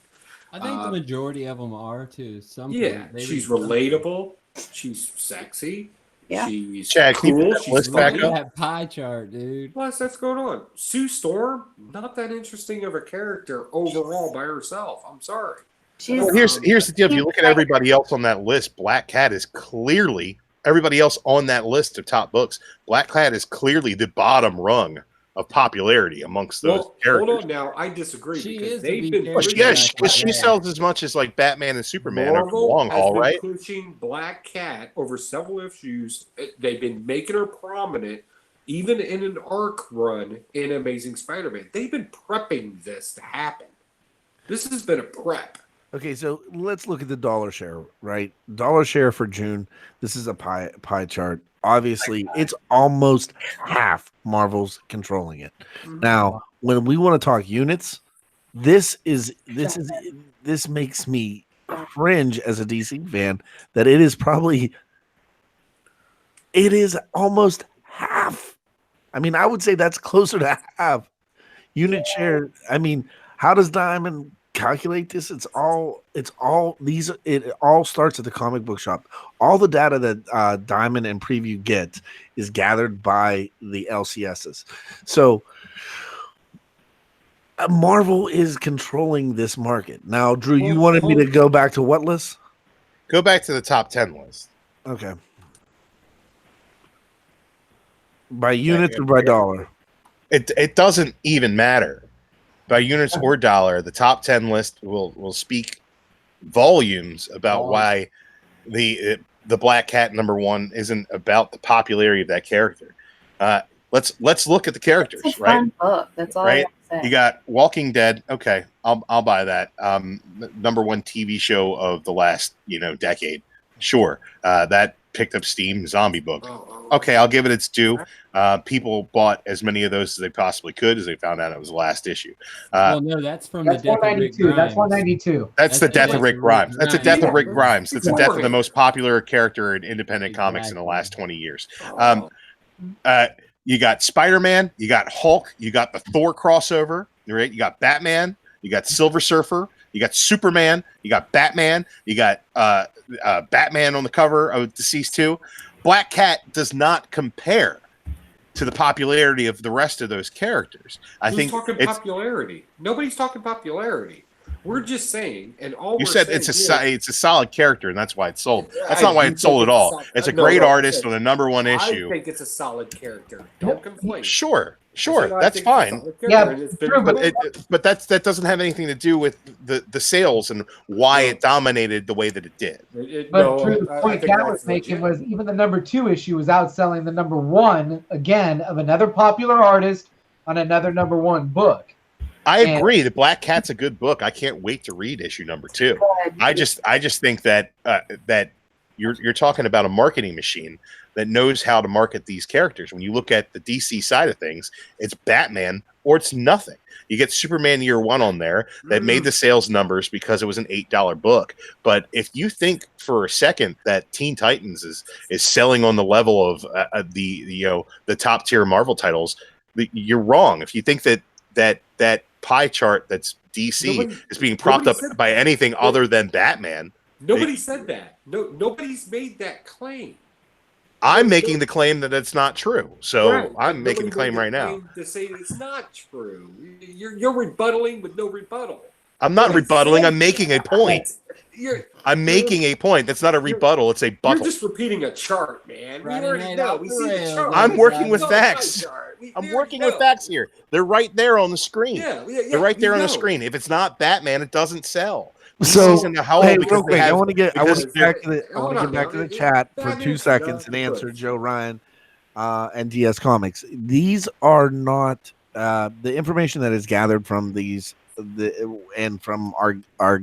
I think the majority of them are too. She's relatable. She's sexy. Yeah. She's Chad, can you cool. put that She's list back funny. up? That pie chart, dude. Plus, that's going on. Sue Storm, not that interesting of a character overall by herself. I'm sorry. Well, here's the deal. If you look at everybody else on that list, Black Cat is clearly everybody else on that list of top books. Black Cat is clearly the bottom rung of popularity amongst those characters. Hold on now, I disagree because they've been she sells as much as like Batman and Superman over the long haul, right? Pushing Black Cat over several issues. They've been making her prominent, even in an arc run in Amazing Spider-Man. They've been prepping this to happen. This has been a prep. Okay, so let's look at the dollar share, right? Dollar share for June. This is a pie chart. Obviously, it's almost half Marvel's controlling it. Now, when we want to talk units, this makes me cringe as a DC fan that it is almost half. I mean, I would say that's closer to half unit share. I mean, how does Diamond calculate this? It all starts at the comic book shop. All the data that Diamond and Preview get is gathered by the LCSs. So Marvel is controlling this market. Now, Drew, you wanted me to go back to what list? Go back to the top 10 list. Okay. By units or by dollar? It doesn't even matter. By units or dollar, the top 10 list will speak volumes about why the Black Cat #1 isn't about the popularity of that character. Let's look at the characters, it's a right? fun book. That's all Right? I say. You got Walking Dead. Okay, I'll buy that. #1 TV show of the last decade. Sure, that picked up steam. Zombie book. Okay, I'll give it its due. People bought as many of those as they possibly could as they found out it was the last issue. Well, no, that's from the death of Rick Grimes. That's 192. That's the death of Rick Grimes. That's the death of Rick Grimes. That's the death of the most popular character in independent comics in the last 20 years. You got Spider-Man, you got Hulk, you got the Thor crossover, right? You got Batman, you got Silver Surfer, you got Superman, you got Batman, you got Batman on the cover of Deceased 2. Black Cat does not compare to the popularity of the rest of those characters. Who's talking popularity? Nobody's talking popularity. We're just saying, and all you we're said saying it's a solid character, and that's why it sold. That's not why it sold at all. It's a great artist on a #1 issue. I think it's a solid character. Don't conflate. Sure, that's fine. Yeah, but that doesn't have anything to do with the sales and why it dominated the way that it did. The point Cat was making was even the #2 issue was outselling the #1 again of another popular artist on another #1 book. I agree. The Black Cat's a good book. I can't wait to read issue #2. I just think that that you're talking about a marketing machine that knows how to market these characters. When you look at the DC side of things, it's Batman or it's nothing. You get Superman Year One on there that made the sales numbers because it was an $8 book. But if you think for a second that Teen Titans is selling on the level of the top tier Marvel titles, you're wrong. If you think that pie chart that's DC is being propped up by anything other than Batman, nobody said that. Nobody's made that claim. I'm making the claim that it's not true. So I'm making the claim right now. To say it's not true. You're rebuttaling with no rebuttal. I'm not rebuttaling. I'm making a point. I'm making a point. That's not a rebuttal. It's a buttle. You're just repeating a chart, man. We already know. We see the chart. I'm working with facts. I'm working with facts here. They're right there on the screen. They're right there on the screen. If it's not Batman, it doesn't sell. So, hey, real quick, I want to get back to the chat for 2 seconds and answer Joe Ryan and DS Comics. These are not the information that is gathered from these and from our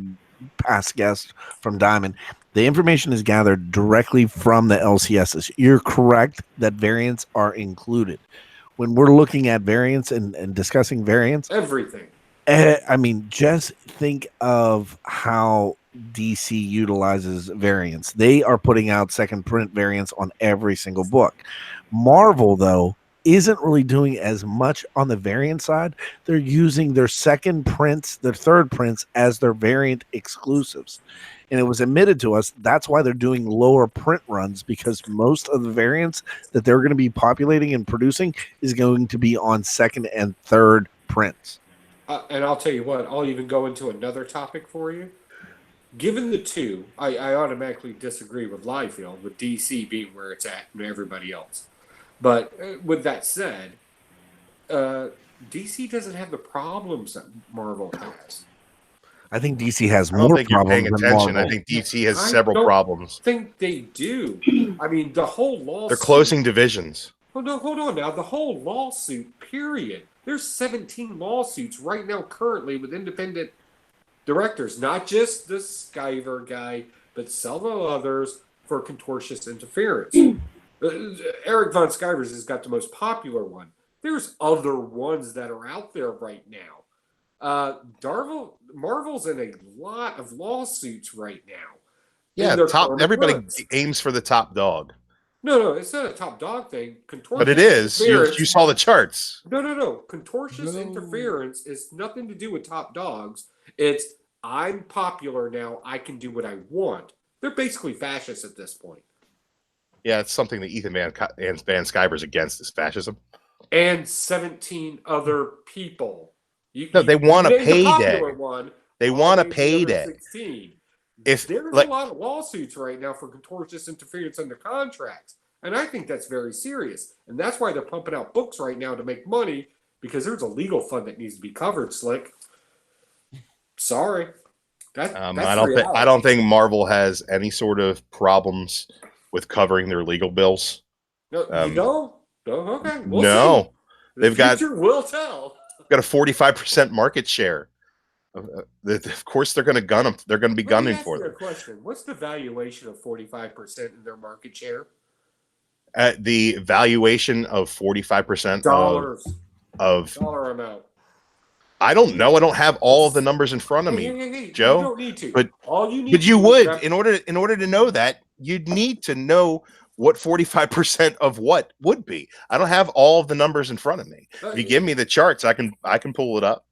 past guest from Diamond. The information is gathered directly from the LCSs. You're correct that variants are included. When we're looking at variants and discussing variants, everything. I mean, just think of how DC utilizes variants. They are putting out second print variants on every single book. Marvel, though, isn't really doing as much on the variant side. They're using their second prints, their third prints as their variant exclusives. And it was admitted to us that's why they're doing lower print runs, because most of the variants that they're going to be populating and producing is going to be on second and third prints. And I'll tell you what, I'll even go into another topic for you. Given the two, I automatically disagree with Liefeld, with DC being where it's at and everybody else. But with that said, DC doesn't have the problems that Marvel has. I think DC has more I don't think you're problems paying than attention. Marvel. I think DC has several problems. I think they do. I mean, the whole lawsuit. They're closing divisions. Oh, no, hold on now. The whole lawsuit, period. There's 17 lawsuits right now currently with independent directors, not just the Skyver guy, but several others for contortionist interference. Eric von Skyvers has got the most popular one. There's other ones that are out there right now. Marvel's in a lot of lawsuits right now. Yeah, everybody aims for the top dog. No, it's not a top dog thing. But it is. You saw the charts. No. Contortionist interference is nothing to do with top dogs. It's I'm popular now. I can do what I want. They're basically fascists at this point. Yeah, it's something that Ethan Van Sciver's against is fascism. And 17 other people. They want a payday. They want a payday. 16. There's a lot of lawsuits right now for contortionist interference under contracts, and I think that's very serious. And that's why they're pumping out books right now to make money, because there's a legal fund that needs to be covered. Slick, sorry, that's I don't think Marvel has any sort of problems with covering their legal bills. No, you don't? Oh, okay. See. They've got. The future will tell. Got a 45% market share. Of course, they're going to gun them. They're going to be gunning for them. Question: what's the valuation of 45% in their market share? The valuation of 45% of dollar amount. I don't know. I don't have all of the numbers in front of me, Joe. You don't need to. But all you need. But you would in order to know that you'd need to know what 45% of what would be. I don't have all of the numbers in front of me. If you give me the charts, I can pull it up.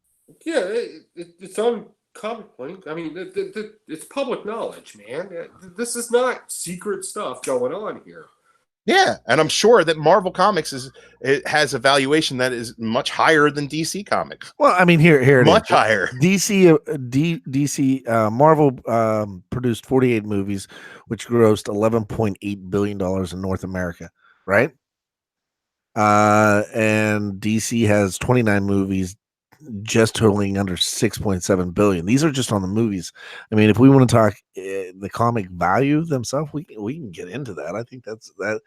Yeah, it's on Comic Point. I mean, it's public knowledge, man. This is not secret stuff going on here. Yeah, and I'm sure that Marvel Comics has a valuation that is much higher than DC Comics. Well, I mean, here much higher. Marvel produced 48 movies, which grossed $11.8 billion in North America, right? And DC has 29 movies, just totaling under 6.7 billion. These are just on the movies. I mean, if we want to talk the comic value themselves, we can get into that. I think that's that.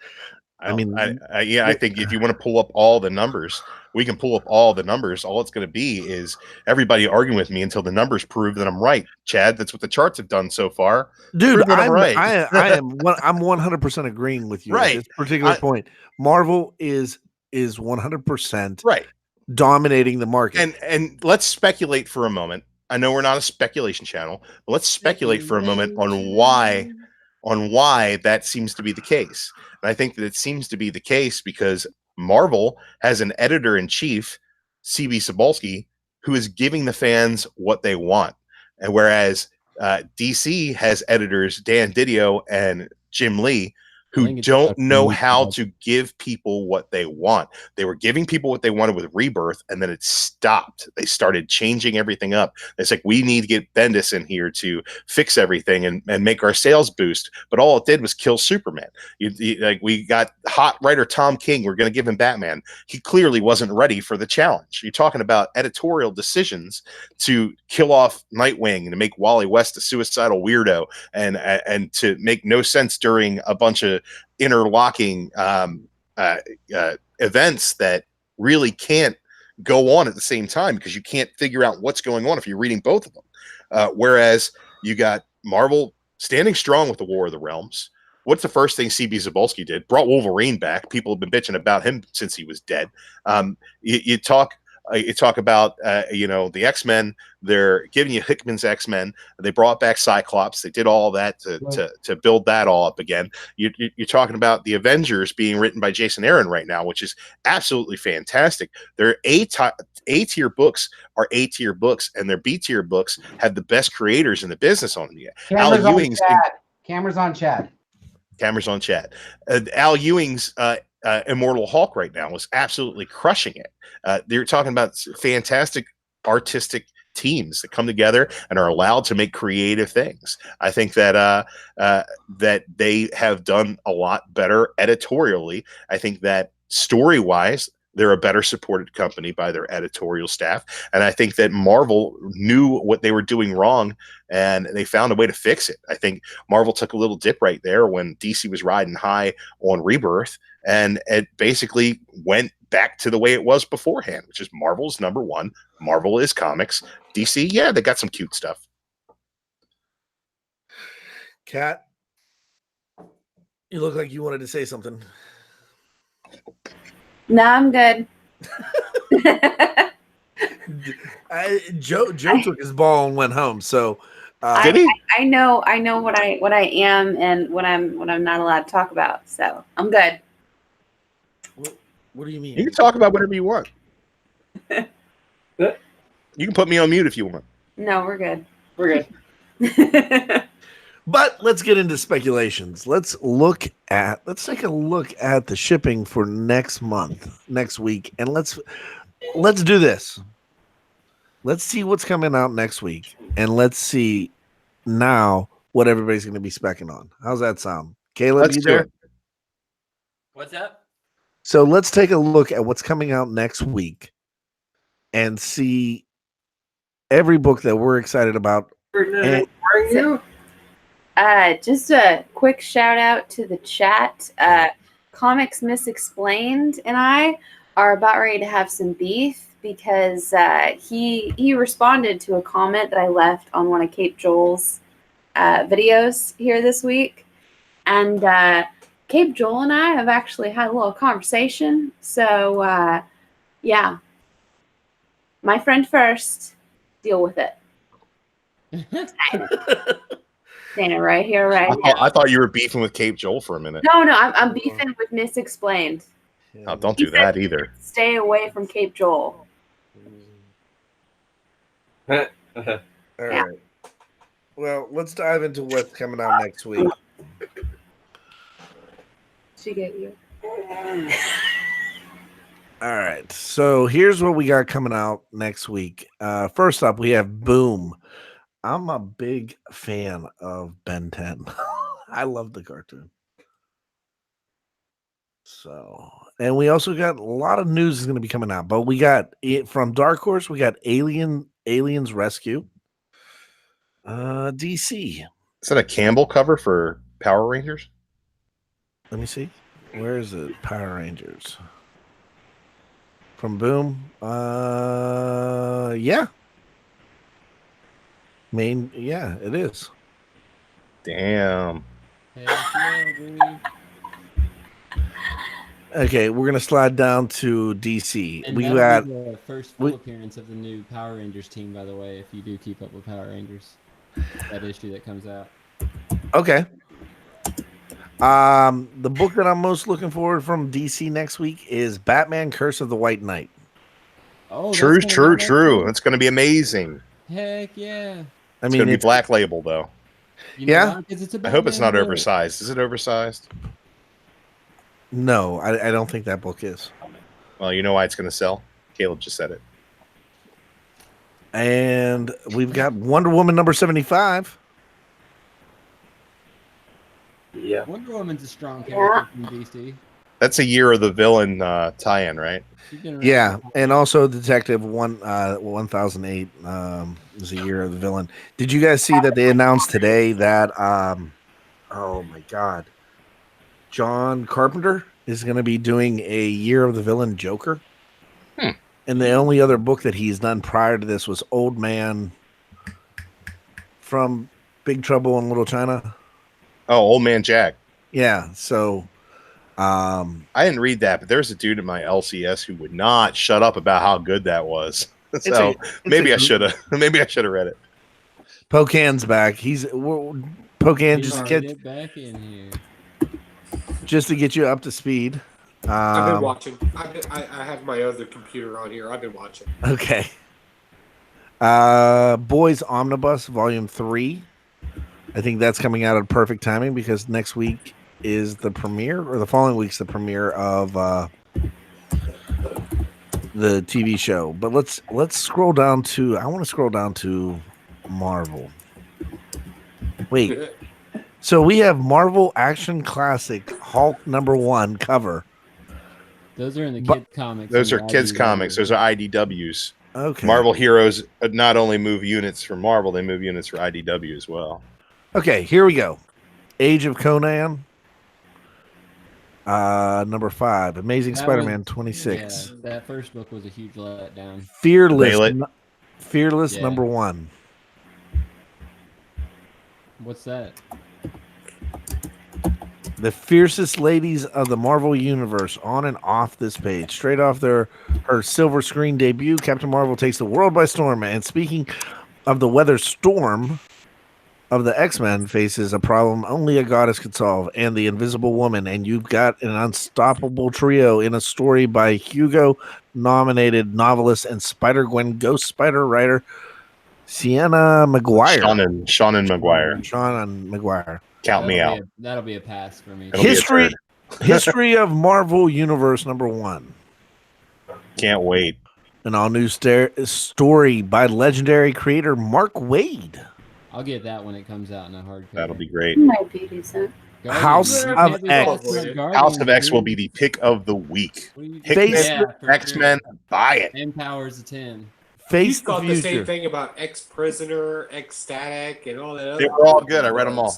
I mean, I think if you want to pull up all the numbers, we can pull up all the numbers. All it's going to be is everybody arguing with me until the numbers prove that I'm right. Chad, that's what the charts have done so far. Dude, I'm right. I'm 100% agreeing with you right. at this particular point. Marvel is 100% right. dominating the market. And let's speculate for a moment. I know we're not a speculation channel, but let's speculate for a moment on why that seems to be the case. And I think that it seems to be the case because Marvel has an editor-in-chief, CB Cebulski, who is giving the fans what they want. And whereas DC has editors Dan Didio and Jim Lee, who don't know how to give people what they want. They were giving people what they wanted with Rebirth, and then it stopped. They started changing everything up. It's like, we need to get Bendis in here to fix everything and make our sales boost. But all it did was kill Superman. Like, we got hot writer Tom King. We're going to give him Batman. He clearly wasn't ready for the challenge. You're talking about editorial decisions to kill off Nightwing and to make Wally West a suicidal weirdo and to make no sense during a bunch of interlocking events that really can't go on at the same time because you can't figure out what's going on if you're reading both of them. Whereas you got Marvel standing strong with the War of the Realms. What's the first thing CB Cebulski did? Brought Wolverine back. People have been bitching about him since he was dead. You talk about the X-Men. They're giving you Hickman's X-Men. They brought back Cyclops. They did all that to build that all up again. You're talking about the Avengers being written by Jason Aaron right now, which is absolutely fantastic. Their A-tier books are A-tier books, and their B-tier books have the best creators in the business on them. Cameras on Chad. Cameras on Chad. Cameras on Chad. Al Ewing's Immortal Hulk right now is absolutely crushing it. They're talking about fantastic artistic teams that come together and are allowed to make creative things. I think that that they have done a lot better editorially. I think that story-wise, they're a better supported company by their editorial staff. And I think that Marvel knew what they were doing wrong and they found a way to fix it. I think Marvel took a little dip right there when DC was riding high on Rebirth, and it basically went back to the way it was beforehand, which is Marvel's number one. Marvel is comics. DC, yeah, they got some cute stuff. Kat, you look like you wanted to say something. No, I'm good. Joe took his ball and went home. So did he? I know what I am and what I'm not allowed to talk about. So I'm good. What do you mean? You can talk about whatever you want. You can put me on mute if you want. No, we're good. We're good. But let's get into speculations. Let's take a look at the shipping for next week, and let's do this. Let's see what's coming out next week, and let's see now what everybody's going to be specking on. How's that sound, Caleb? You there? What's up? So let's take a look at what's coming out next week, and see every book that we're excited about. Just a quick shout out to the chat. Comics Misexplained and I are about ready to have some beef because he responded to a comment that I left on one of Cape Joel's videos here this week. And Cape Joel and I have actually had a little conversation. So, yeah. My friend first, deal with it. Saying it right here, right now. I thought you were beefing with Cape Joel for a minute. No, I'm beefing with Misexplained. Oh, don't do that either. Stay away from Cape Joel. All right. Well, let's dive into what's coming out next week. She get you. All right. So here's what we got coming out next week. First up, we have Boom. I'm a big fan of Ben 10. I love the cartoon. So, and we also got a lot of news is going to be coming out, but we got it from Dark Horse. We got Aliens Rescue. DC. Is that a Campbell cover for Power Rangers? Let me see. Where is it? Power Rangers. From Boom. Yeah. Yeah, it is. Damn. Okay, we're gonna slide down to DC. And We that'll got be the first full appearance of the new Power Rangers team, by the way, if you do keep up with Power Rangers. That issue that comes out. okay. The book that I'm most looking forward from DC next week is Batman: Curse of the White Knight. Oh, True. that's coming out next week? It's going to be amazing. Heck yeah! I It's mean, going to be Black Label though. You know Yeah. why? 'Cause it's a I hope it's not Batman book. oversized. Is it oversized? No, I don't think that book is. Well, you know why it's going to sell. Caleb just said it. And we've got Wonder Woman number 75. Yeah. Wonder Woman's a strong character from DC. That's a Year of the Villain tie-in, right? She's been around Yeah, for a and while. also Detective 1008 is a Year of the Villain. Did you guys see that they announced today that oh my god, John Carpenter is going to be doing a Year of the Villain Joker? And the only other book that he's done prior to this was Old Man from Big Trouble in Little China. Oh, Old Man Jack. Yeah, so I didn't read that, but there's a dude in my LCS who would not shut up about how good that was. So maybe I should have. Maybe I should have read it. Pocan's back. Pocan He's just already get back in here. just to get you up to speed. I've been watching. I have my other computer on here. I've been watching. Okay. Boys Omnibus Volume 3. I think that's coming out at perfect timing because next week is the premiere, or the following week's the premiere of the TV show. But let's scroll down to. I want to scroll down to Marvel. Wait. So we have Marvel Action Classic Hulk #1 cover. Those are in the kids comics. Those and are the kids IDW. comics. Those are IDWs. Okay. Marvel Heroes not only move units for Marvel, they move units for IDW as well. Okay, here we go. Age of Conan. Number 5. Amazing That Spider-Man was- 26. Yeah, that first book was a huge letdown. Fearless. Nail it. Fearless Yeah. #1. What's that? The fiercest ladies of the Marvel Universe on and off this page. Straight off her silver screen debut, Captain Marvel takes the world by storm. And speaking of the weather storm of the X-Men faces a problem only a goddess could solve, and the Invisible Woman. And you've got an unstoppable trio in a story by Hugo-nominated novelist and Spider-Gwen Ghost Spider writer Sienna McGuire. Shannon McGuire. Sean McGuire. Count me out. That'll be a pass for me. It'll be a History of Marvel Universe #1. Can't wait. An all-new story by legendary creator Mark Waid. I'll get that when it comes out in a hardcover. That'll be great. Might be decent. House Guardians. of Can't be X. lost with House Guardians, of X will dude. be the pick of the week. Face- Yeah, for X-Men, buy it. 10 powers of 10. You Face the thought the same future. thing about Ex-Prisoner, Ecstatic, and all that other. They were all good. I read them all.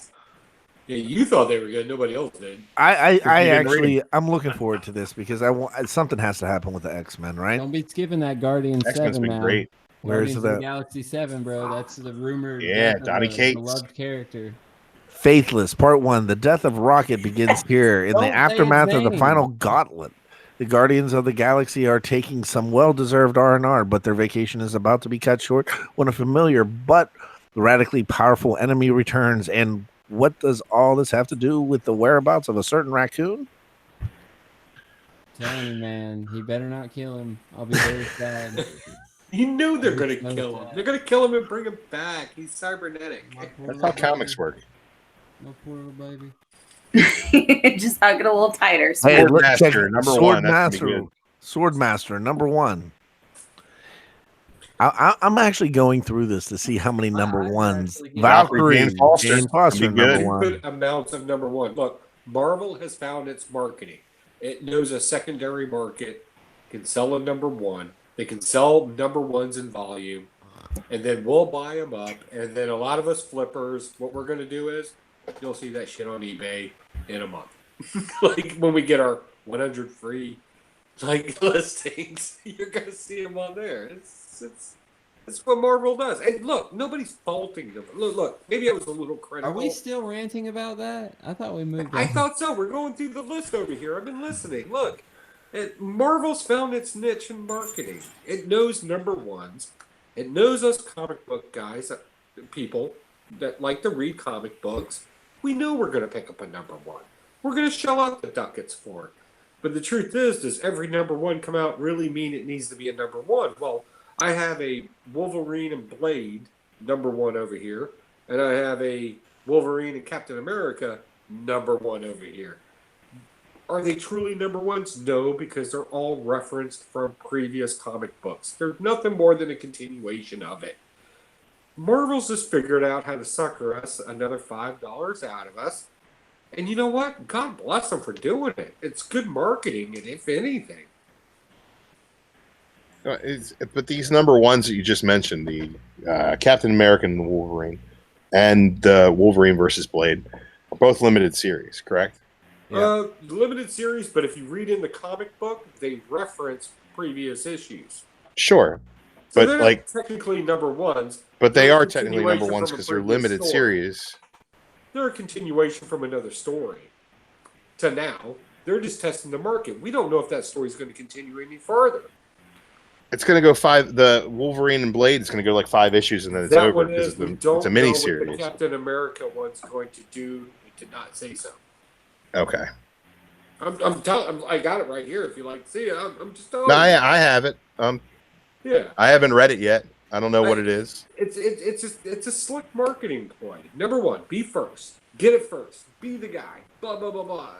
Yeah, you thought they were good. Nobody else did. I you didn't read I'm looking forward to this because I want something has to happen with the X-Men, right? Don't be skipping that Guardians X-Men's 7 been now. great. Where is Guardians of the that? Galaxy 7, bro. That's the rumored Yeah, death of Donny a Cates. beloved character. Faithless, Part 1. The death of Rocket begins here in Don't the say his aftermath of the name. final gauntlet. The Guardians of the Galaxy are taking some well-deserved R&R, but their vacation is about to be cut short when a familiar but radically powerful enemy returns. And what does all this have to do with the whereabouts of a certain raccoon? Telling you, man, he better not kill him. I'll be very sad. You knew they're There's going to no kill him. doubt. They're going to kill him and bring him back. He's cybernetic. My poor That's how little comics baby. work. My poor little baby. Just hug it a little tighter. Hey, Sweet. look, Swordmaster, check number Sword one, that's gonna be Master. Swordmaster, #1. I'm actually going through this to see how many number I'm ones. actually- Valkyrie, Jane Foster. Jane Foster, That'd be good. #1. Good amounts of #1. Look, Marvel has found its marketing. It knows a secondary market can sell a #1. They can sell #1s in volume, and then we'll buy them up. And then a lot of us flippers, what we're going to do is you'll see that shit on eBay in a month. Like when we get our 100 free listings, you're going to see them on there. That's what Marvel does. And look, nobody's faulting them. Look, maybe I was a little critical. Are we still ranting about that? I thought we moved on. I thought so. We're going through the list over here. I've been listening. Look, Marvel's found its niche in marketing. It knows number ones. It knows us comic book guys, people that like to read comic books. We know we're going to pick up a number one. We're going to shell out the ducats for it. But the truth is, does every number one come out really mean it needs to be a number one? Well, I have a Wolverine and Blade number one over here, and I have a Wolverine and Captain America number one over here. Are they truly number ones? No, because they're all referenced from previous comic books. They're nothing more than a continuation of it. Marvel's just figured out how to sucker us another $5 out of us. And you know what? God bless them for doing it. It's good marketing, and if anything. But these number ones that you just mentioned, the Captain America and the Wolverine, and the Wolverine versus Blade, are both limited series, correct? Yeah. Limited series, but if you read in the comic book, they reference previous issues. Sure, So but they're like not technically number ones. but they They're a are technically number continuation ones from a because they're previous limited story. series. They're a continuation from another story. To now, they're just testing the market. We don't know if that story is going to continue any further. It's going to go 5. The Wolverine and Blade is going to go like 5 issues and then it's That over one because is. it's We a don't mini know what the series. Captain America one's going to do. It did not say so. Okay. I'm telling. I got it right here. If you like to see it, I'm just telling. No, you. I have it. Yeah. I haven't read it yet. I don't know what it is. It's a slick marketing play. Number one, be first. Get it first. Be the guy. Blah blah blah blah.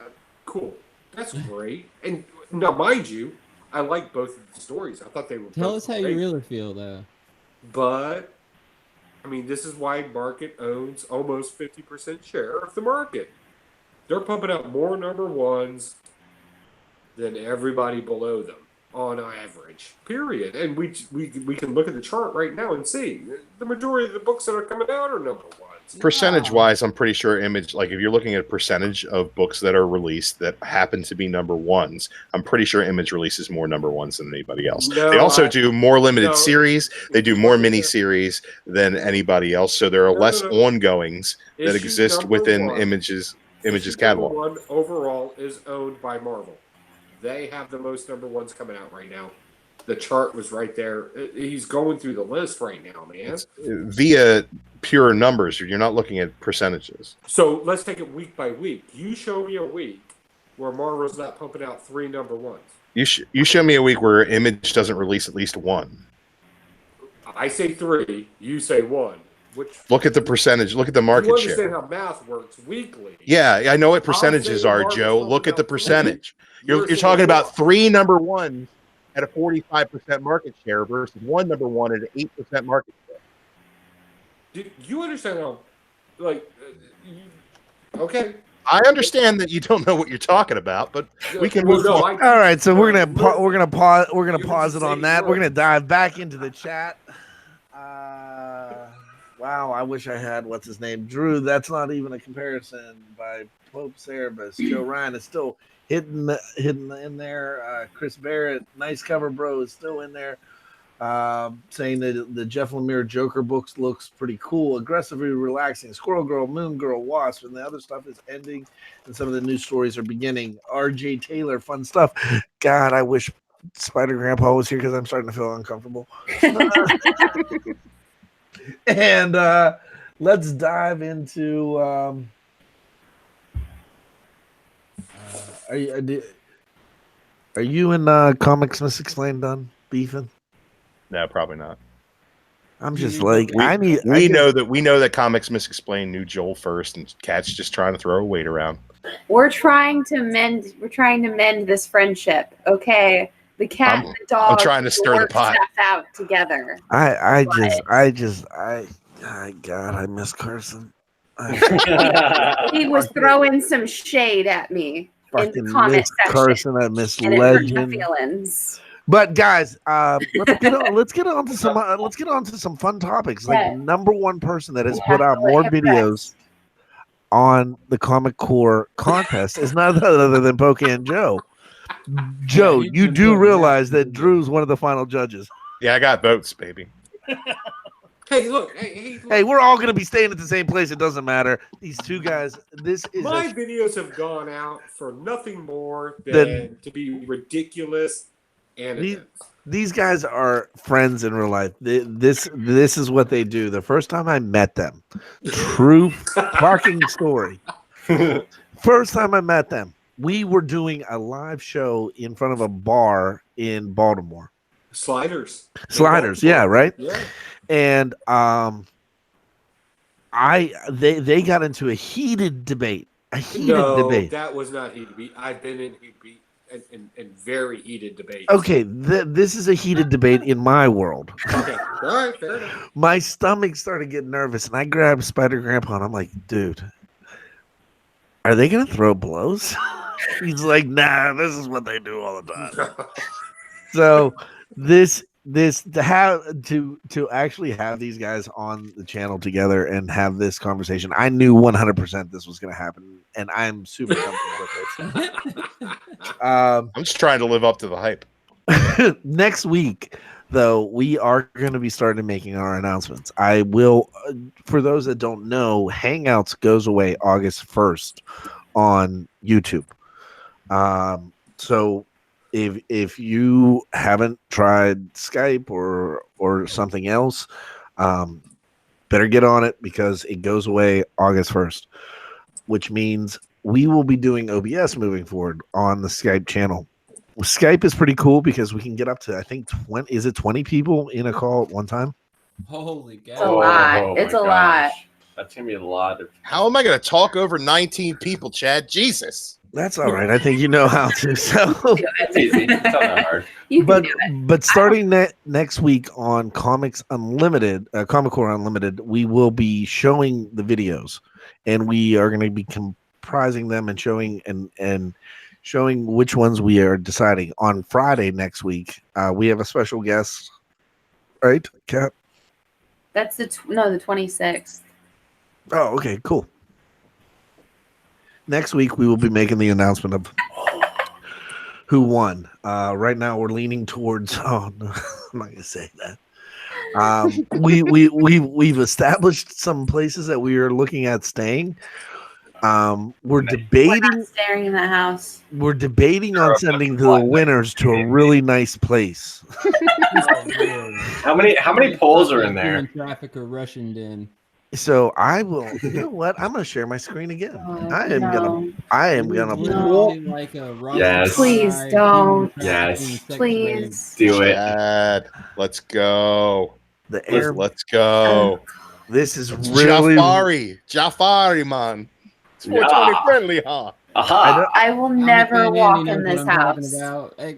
Cool. That's great. And now, mind you, I like both of the stories. I thought they were. Tell both us how great. you really feel, though. But I mean, this is why Market owns almost 50% share of the market. They're pumping out more number ones than everybody below them on average. Period. And we can look at the chart right now and see the majority of the books that are coming out are number ones. Percentage wise, I'm pretty sure Image, like if you're looking at a percentage of books that are released that happen to be number ones, I'm pretty sure Image releases more number ones than anybody else. No, they also do more limited no. series. They do more mini series than anybody else. So there are less ongoings that Issue exist number within one- Image's issue catalog. Number one overall is owned by Marvel. They have the most number ones coming out right now. The chart was right there. He's going through the list right now, man. Via pure numbers, you're not looking at percentages. So let's take it week by week. You show me a week where Marvel's not pumping out 3 number ones. You show me a week where Image doesn't release at least one. I say 3. You say 1. Which Look at the percentage. Look at the market you share. understand how math works weekly. Yeah, I know what percentages are, Marvel's Joe. talking Look at the about percentage. You're saying talking about 4. 3 number ones at a 45% market share versus 1 number one at an 8% market share. Do you understand how, like, okay. I understand that you don't know what you're talking about, but we can move on. All right, so we're gonna pause You pause it can on say that. no. We're gonna dive back into the chat. Wow, I wish I had what's his name, Drew. That's not even a comparison by Pope Cerebus. Joe Ryan is still hidden in there. Chris Barrett, nice cover, bro, is still in there. Saying that the Jeff Lemire Joker books looks pretty cool, aggressively relaxing. Squirrel Girl, Moon Girl, Wasp, and the other stuff is ending, and some of the new stories are beginning. R.J. Taylor, fun stuff. God, I wish Spider Grandpa was here because I'm starting to feel uncomfortable. And let's dive into. Are you and Comics Misexplained done beefing? No, probably not. I'm just like we know that Comics Misexplained knew Joel first, and Cat's just trying to throw a weight around. We're trying to mend this friendship, okay? The cat and the dog. I'm trying to stir the work pot. stuff out together. I God, I miss Carson. He was throwing some shade at me in the comment miss section. Carson, I miss and it hurt my Legend. feelings. But guys, let's get on to some fun topics. Like Yeah. number one person that has We put have out to let more him videos on the Comic Core contest is none other than Pocan Joe. Joe, he's you been do putting realize that that Drew's one of the final judges. Yeah, I got votes, baby. Hey, look. Hey, we're all gonna be staying at the same place. It doesn't matter. These two guys. This is My videos have gone out for nothing more than to be ridiculous and intense. These guys are friends in real life. This is what they do. The first time I met them, true fucking story. First time I met them, we were doing a live show in front of a bar in Baltimore. Sliders, yeah, right. Yeah. And they got into a heated debate. No, that was not heated debate. I've been in heated debate and very heated debates. Okay, this is a heated debate in my world. Okay, all right, fair enough. My stomach started getting nervous, and I grabbed Spider Grandpa, and I'm like, dude, are they gonna throw blows? He's like, nah, this is what they do all the time. So to actually have these guys on the channel together and have this conversation, I knew 100% this was going to happen, and I'm super comfortable with it. I'm just trying to live up to the hype. Next week, though, we are going to be starting making our announcements. I will, for those that don't know, Hangouts goes away August 1st on YouTube. So if you haven't tried Skype or something else, better get on it because it goes away August 1st, which means we will be doing OBS moving forward on the Skype channel. Skype is pretty cool because we can get up to, I think, 20 people in a call at one time? Holy God. It's a lot. It's a lot. That's going to be a lot of... How am I going to talk over 19 people, Chad? Jesus. That's all right. I think you know how to. So it's easy. It's not that hard. But starting next week on Comics Unlimited, Comic Core Unlimited, we will be showing the videos, and we are going to be comprising them and showing which ones we are deciding. On Friday next week, we have a special guest, right, Kat? That's the 26th. Oh, okay, cool. Next week, we will be making the announcement of who won. Right now, we're leaning towards. Oh no, I'm not gonna say that. We've established some places that we are looking at staying. We're debating. We're not staying in the house. We're debating on sending the winners to a really nice place. How many polls are in there? Traffic or Russian den. So I will. You know what? I'm gonna share my screen again. I am gonna. Literally like a rock Yes. Please don't. Yes. Please. Do it. Chad, let's go. The air. Let's go. This is really Jafari, man. It's 420 friendly, huh? Aha. I will never walk in this house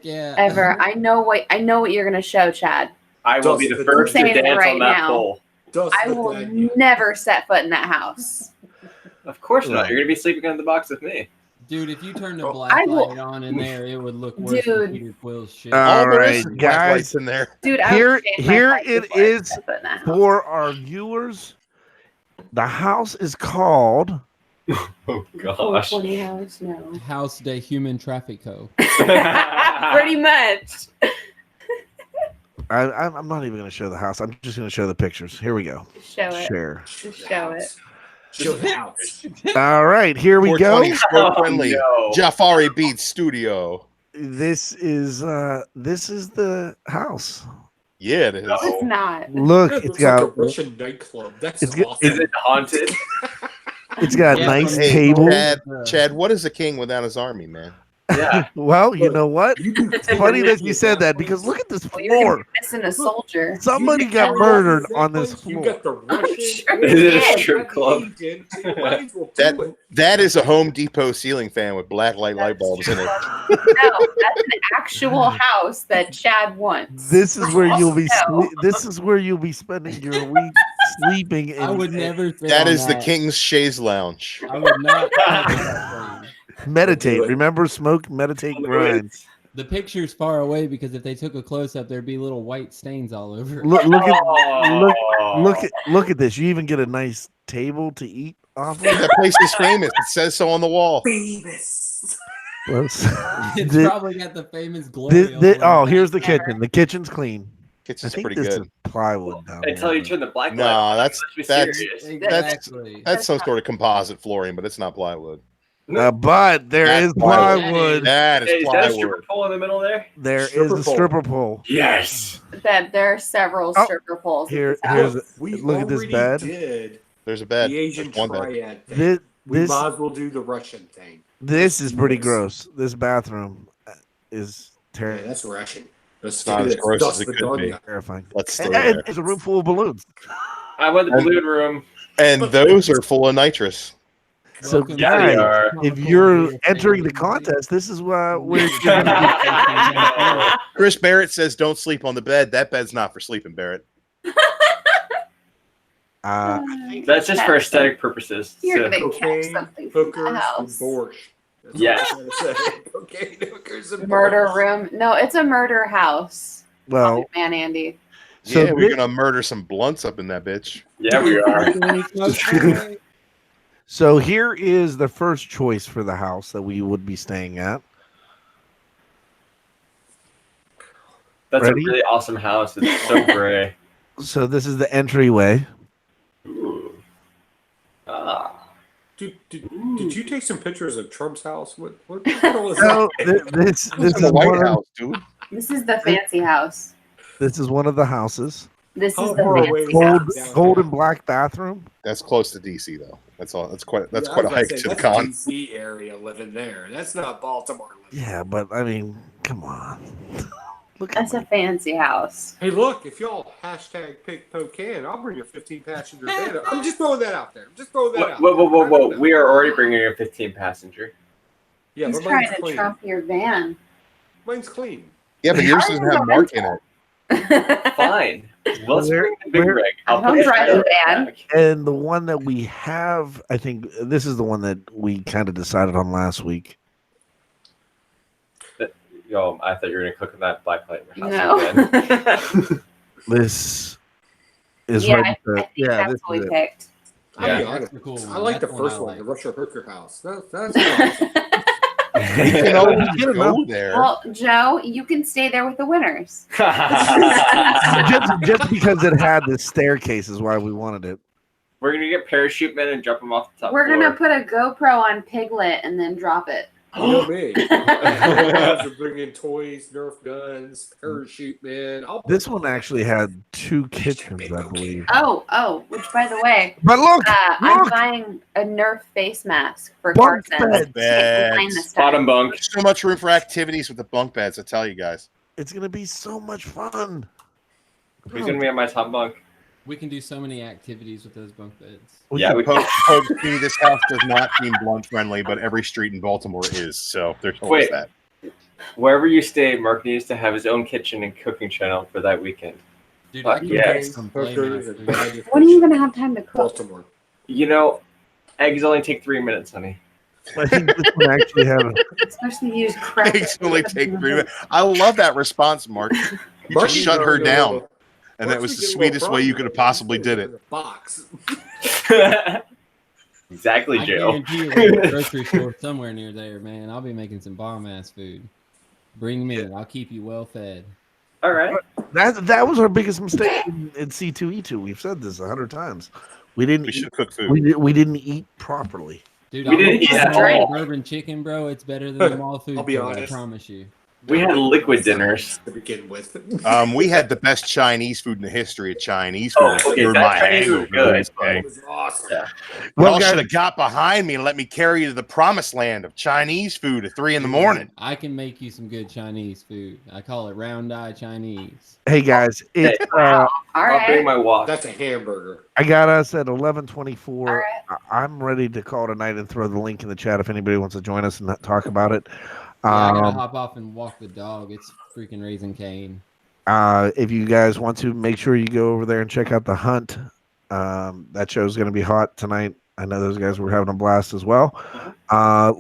Yeah. ever. I know what you're gonna show, Chad. I will be the first to dance on that pole. I will never set foot in that house. Of course not. You're gonna be sleeping on the box with me. Dude, if you turn the black light on in there, it would look worse than Peter Quill's shit. All right, guys. In there. Dude, here it is for our viewers. The house is called. Oh gosh. House, no. House de Human Traffico. Pretty much. I'm not even going to show the house. I'm just going to show the pictures. Here we go. Show it. Share. Just show it. Show the house. All right, here we go. Friendly. no. Jafari Beats Studio. This is the house. Yeah, it is. No, it's not. Look, It it's looks got like a Russian nightclub. That's it's awesome. Is it haunted? it's got Yeah, nice hey, tables. Chad, what is a king without his army, man? Yeah. Well, you know what? It's funny that you said that because look at this Well, you're gonna floor. be missing a soldier. Somebody got murdered on this You floor. got the Russian. Sure Is it a did. strip club? That is a Home Depot ceiling fan with black light bulbs in it. No, that's an actual house that Chad wants. This is where you'll be. No. This is where you'll be spending your week sleeping. In, I would never. That is the King's Chaise Lounge. I would not. That thing. meditate. Remember, smoke, meditate, grind. The picture's far away because if they took a close up, there'd be little white stains all over. Look at this. You even get a nice table to eat off of. That place is famous. It says so on the wall. Famous. It's probably got the famous glory. Oh, here's the kitchen. The kitchen's clean. Kitchen's think pretty this good. is plywood down Until here. you turn the black light No, on. that's Let's be that's serious. Exactly. that's some sort of composite flooring, but it's not plywood. But there That's is plywood. plywood. That is Hey, is that a stripper plywood. pole in the middle there? There is Stripper a pole. stripper pole. Yes. That there are several Oh, stripper poles. at Here's this house. We look at this already bed. did There's a bed. the Asian There's one bed. triad thing. This We this, might as well do the Russian thing. this is pretty Yes. gross. This bathroom is Yeah, that's Russian. Let's Not do as this. gross Dust as it the could be. dog. terrifying. Let's stay And there. it's a room full of balloons. I went to the balloon room. And those are full of nitrous. So Welcome Yeah, they guys, are. if you're entering the contest, this is where you're gonna Chris Barrett says, "Don't sleep on the bed. That bed's not for sleeping, Barrett." be. That's just for aesthetic purposes. You're So- gonna catch Cocaine, something from the hookers, and house. borscht. That's Yeah. what I'm trying to say. Cocaine, hookers, and Murder borscht. room. No, it's a murder house. Well, Man, Andy. so Yeah, we're thi- gonna murder some blunts up in that bitch. Yeah, we are. so here is the first choice for the house that we would be staying at. That's Ready? a really awesome house. It's so gray. So this is the entryway. Ooh. Ah. Did you take some pictures of Trump's house? What was So that? this This is is the White one of, House, dude. This is the fancy house. this is one of the houses. This How is the far away fancy was Gold, house. gold and black bathroom. That's close to DC, though. That's all. That's quite. That's Yeah, quite I a was hike about to the say, con. that's DC area living there. That's not Baltimore living. Yeah, but I mean, come on. Look at That's a fancy house. Hey, look, if y'all hashtag pick Pocan, I'll bring a 15 passenger van. I'm just throwing that out there. I'm just throwing that out. Whoa. there. We are already bringing a 15 passenger. Yeah, He's but trying mine's to clean. trump your van. Mine's clean. Yeah, but yours doesn't have Mark in it. Fine. Let's Where- bring the big where- rig. I don't put it drive in a van. back. And the one that we have, I think this is the one that we kind of decided on last week. Yo, I thought you were gonna cook in that black light in your No. house again. This is Yeah, ready I to, think yeah, that's this what is we it. picked. I'll Yeah. be That's honest. the cool one. I like That's the the one first I one, the like. Russia Hooker house. That's nice. You can always Get 'em go up. there. Well, Joe, you can stay there with the winners. just because it had this staircase is why we wanted it. We're gonna get parachute men and jump them off the top. We're floor. gonna put a GoPro on Piglet and then drop it. You know me. We're bringing toys, Nerf guns, parachute men. This one actually had 2 kitchens, I believe. Oh, which by the way, But look, I'm look, buying a Nerf face mask for Bunk Carson. bed. Behind this time. Bottom bunk. There's so much room for activities with the bunk beds. I tell you guys. it's gonna be so much fun. Who's gonna be on my top bunk? We can do so many activities with those bunk beds. Yeah, we can. This house does not seem blunt friendly, but every street in Baltimore is. So there's always Wait. that. Wherever you stay, Mark needs to have his own kitchen and cooking channel for that weekend. Dude, Fuck I can yeah. make some Hookers and playmates. magic When are you gonna have time to cook? Baltimore. You know, eggs only take 3 minutes, honey. I think this one actually had. Especially you use crap. Eggs only take 3 minutes. I love that response, Mark. You Mark, just shut her you down, know, and Mark's that was the getting a sweetest little way you problem could have there. possibly did In it. a box. Exactly, I Joe. guarantee you there's a grocery store somewhere near there, man. I'll be making some bomb ass food. Bring me. I'll keep you well fed. All right. That was our biggest mistake in C2E2. We've said this 100 times. We didn't We eat, should cook food. we didn't eat properly. Dude, We I'll didn't make eat you at some all. bourbon chicken, bro. It's better than the mall food. I'll be court, honest. I promise you. We had liquid dinners. to begin with. We had the best Chinese food in the history of Chinese food. Oh, okay, Cured that my Chinese was hangover. good. It It was awesome. Yeah. Well, Y'all guys- should have got behind me and let me carry you to the promised land of Chinese food at 3 a.m. I can make you some good Chinese food. I call it round eye Chinese. Hey guys, it's All I'll bring right. my watch. That's a hamburger. I got us at 11:24. All right. I'm ready to call tonight and throw the link in the chat if anybody wants to join us and talk about it. Yeah, I gotta Um, hop off and walk the dog. It's freaking Raising Cane. if you guys want to, make sure you go over there and check out the hunt. That show's going to be hot tonight. I know those guys were having a blast as well.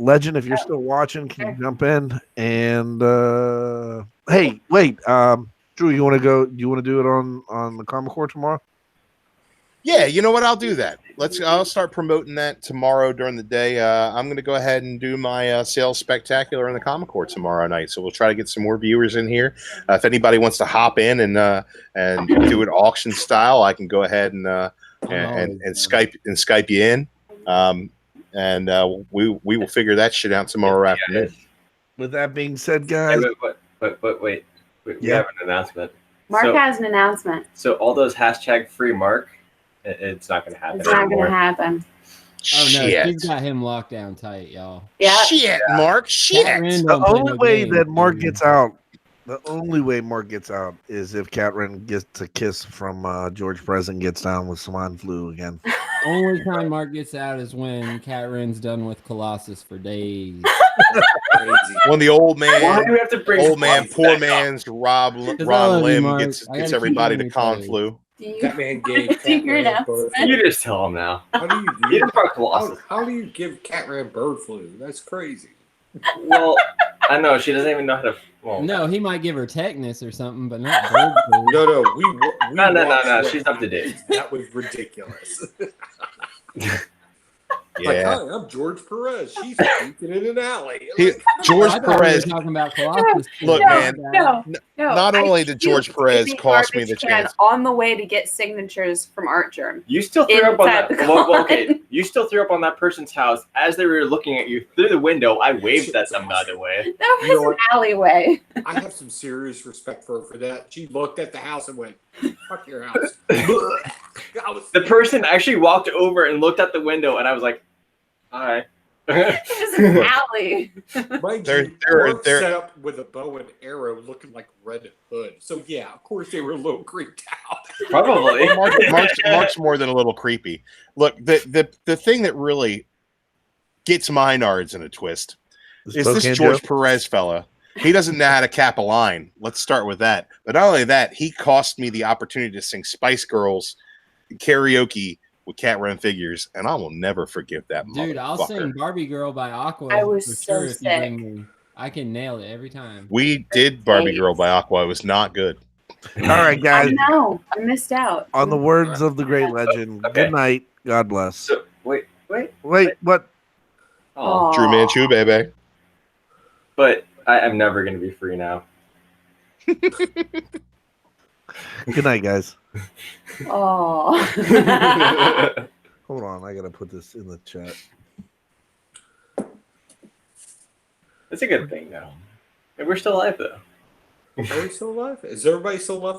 Legend, if you're still watching, can you jump in? And hey, wait, Drew, you want to go? Do you want to do it on the Common Core tomorrow? Yeah, you know what? I'll do that. I'll start promoting that tomorrow during the day. I'm going to go ahead and do my sales spectacular in the Comic Core tomorrow night. So we'll try to get some more viewers in here. If anybody wants to hop in and do it auction style, I can go ahead and Skype you in. We will figure that shit out tomorrow afternoon. With that being said, guys, wait. We have an announcement. Mark has an announcement. So all those hashtag free Mark, it's not going to happen. It's not going to happen. Oh no, Shit. she's got him locked down tight, y'all. Yeah. Shit, Mark. Shit. the only way that Mark gets out, is if Catherine gets a kiss from George Perez and gets down with swine flu again. Only time Mark gets out is when Cat Ren's done with Colossus for days. When the old man, Why do we have to bring poor man's Rob Lim gets everybody to con flu. That man gave You just tell him now. How do you do Colossus? How do you give Catran bird flu? That's crazy. Well, I know she doesn't even know how to. Well, no, he might give her tetanus or something, but not bird flu. No. She's up to date. That was ridiculous. Yeah. Like, hi, I'm George Perez. She's speaking in an alley. George Perez. Talking about Colossus. Look, man. Not only did George Perez cost me the chance. On the way to get signatures from Art Germ. You still threw up on that. Well, okay, you still threw up on that person's house as they were looking at you through the window. I waved at them, by the way. That was an alleyway. I have some serious respect for her for that. She looked at the house and went, "Fuck your house." The person actually walked over and looked out the window, and I was like, "Hi." It's an alley. They're set up with a bow and arrow, looking like Red Hood. So yeah, of course they were a little creeped out. Probably. Mark's more than a little creepy. Look, the thing that really gets my nards in a twist is this George Perez fella. He doesn't know how to cap a line. Let's start with that. But not only that, he cost me the opportunity to sing Spice Girls karaoke with Cat Run figures, and I will never forgive that. Dude, I'll sing Barbie Girl by Aqua. I was for so sure if you sick. bring me. I can nail it every time. We did Barbie Girl by Aqua. It was not good. All right, guys. I know. I missed out. On the words of the great legend, good night. God bless. So, wait. What? Oh, Drew Manchu, baby. But I'm never going to be free now. Good night, guys. Oh. Hold on, I gotta put this in the chat. It's a good thing, though. We're still alive, though. Are we still alive? Is everybody still alive?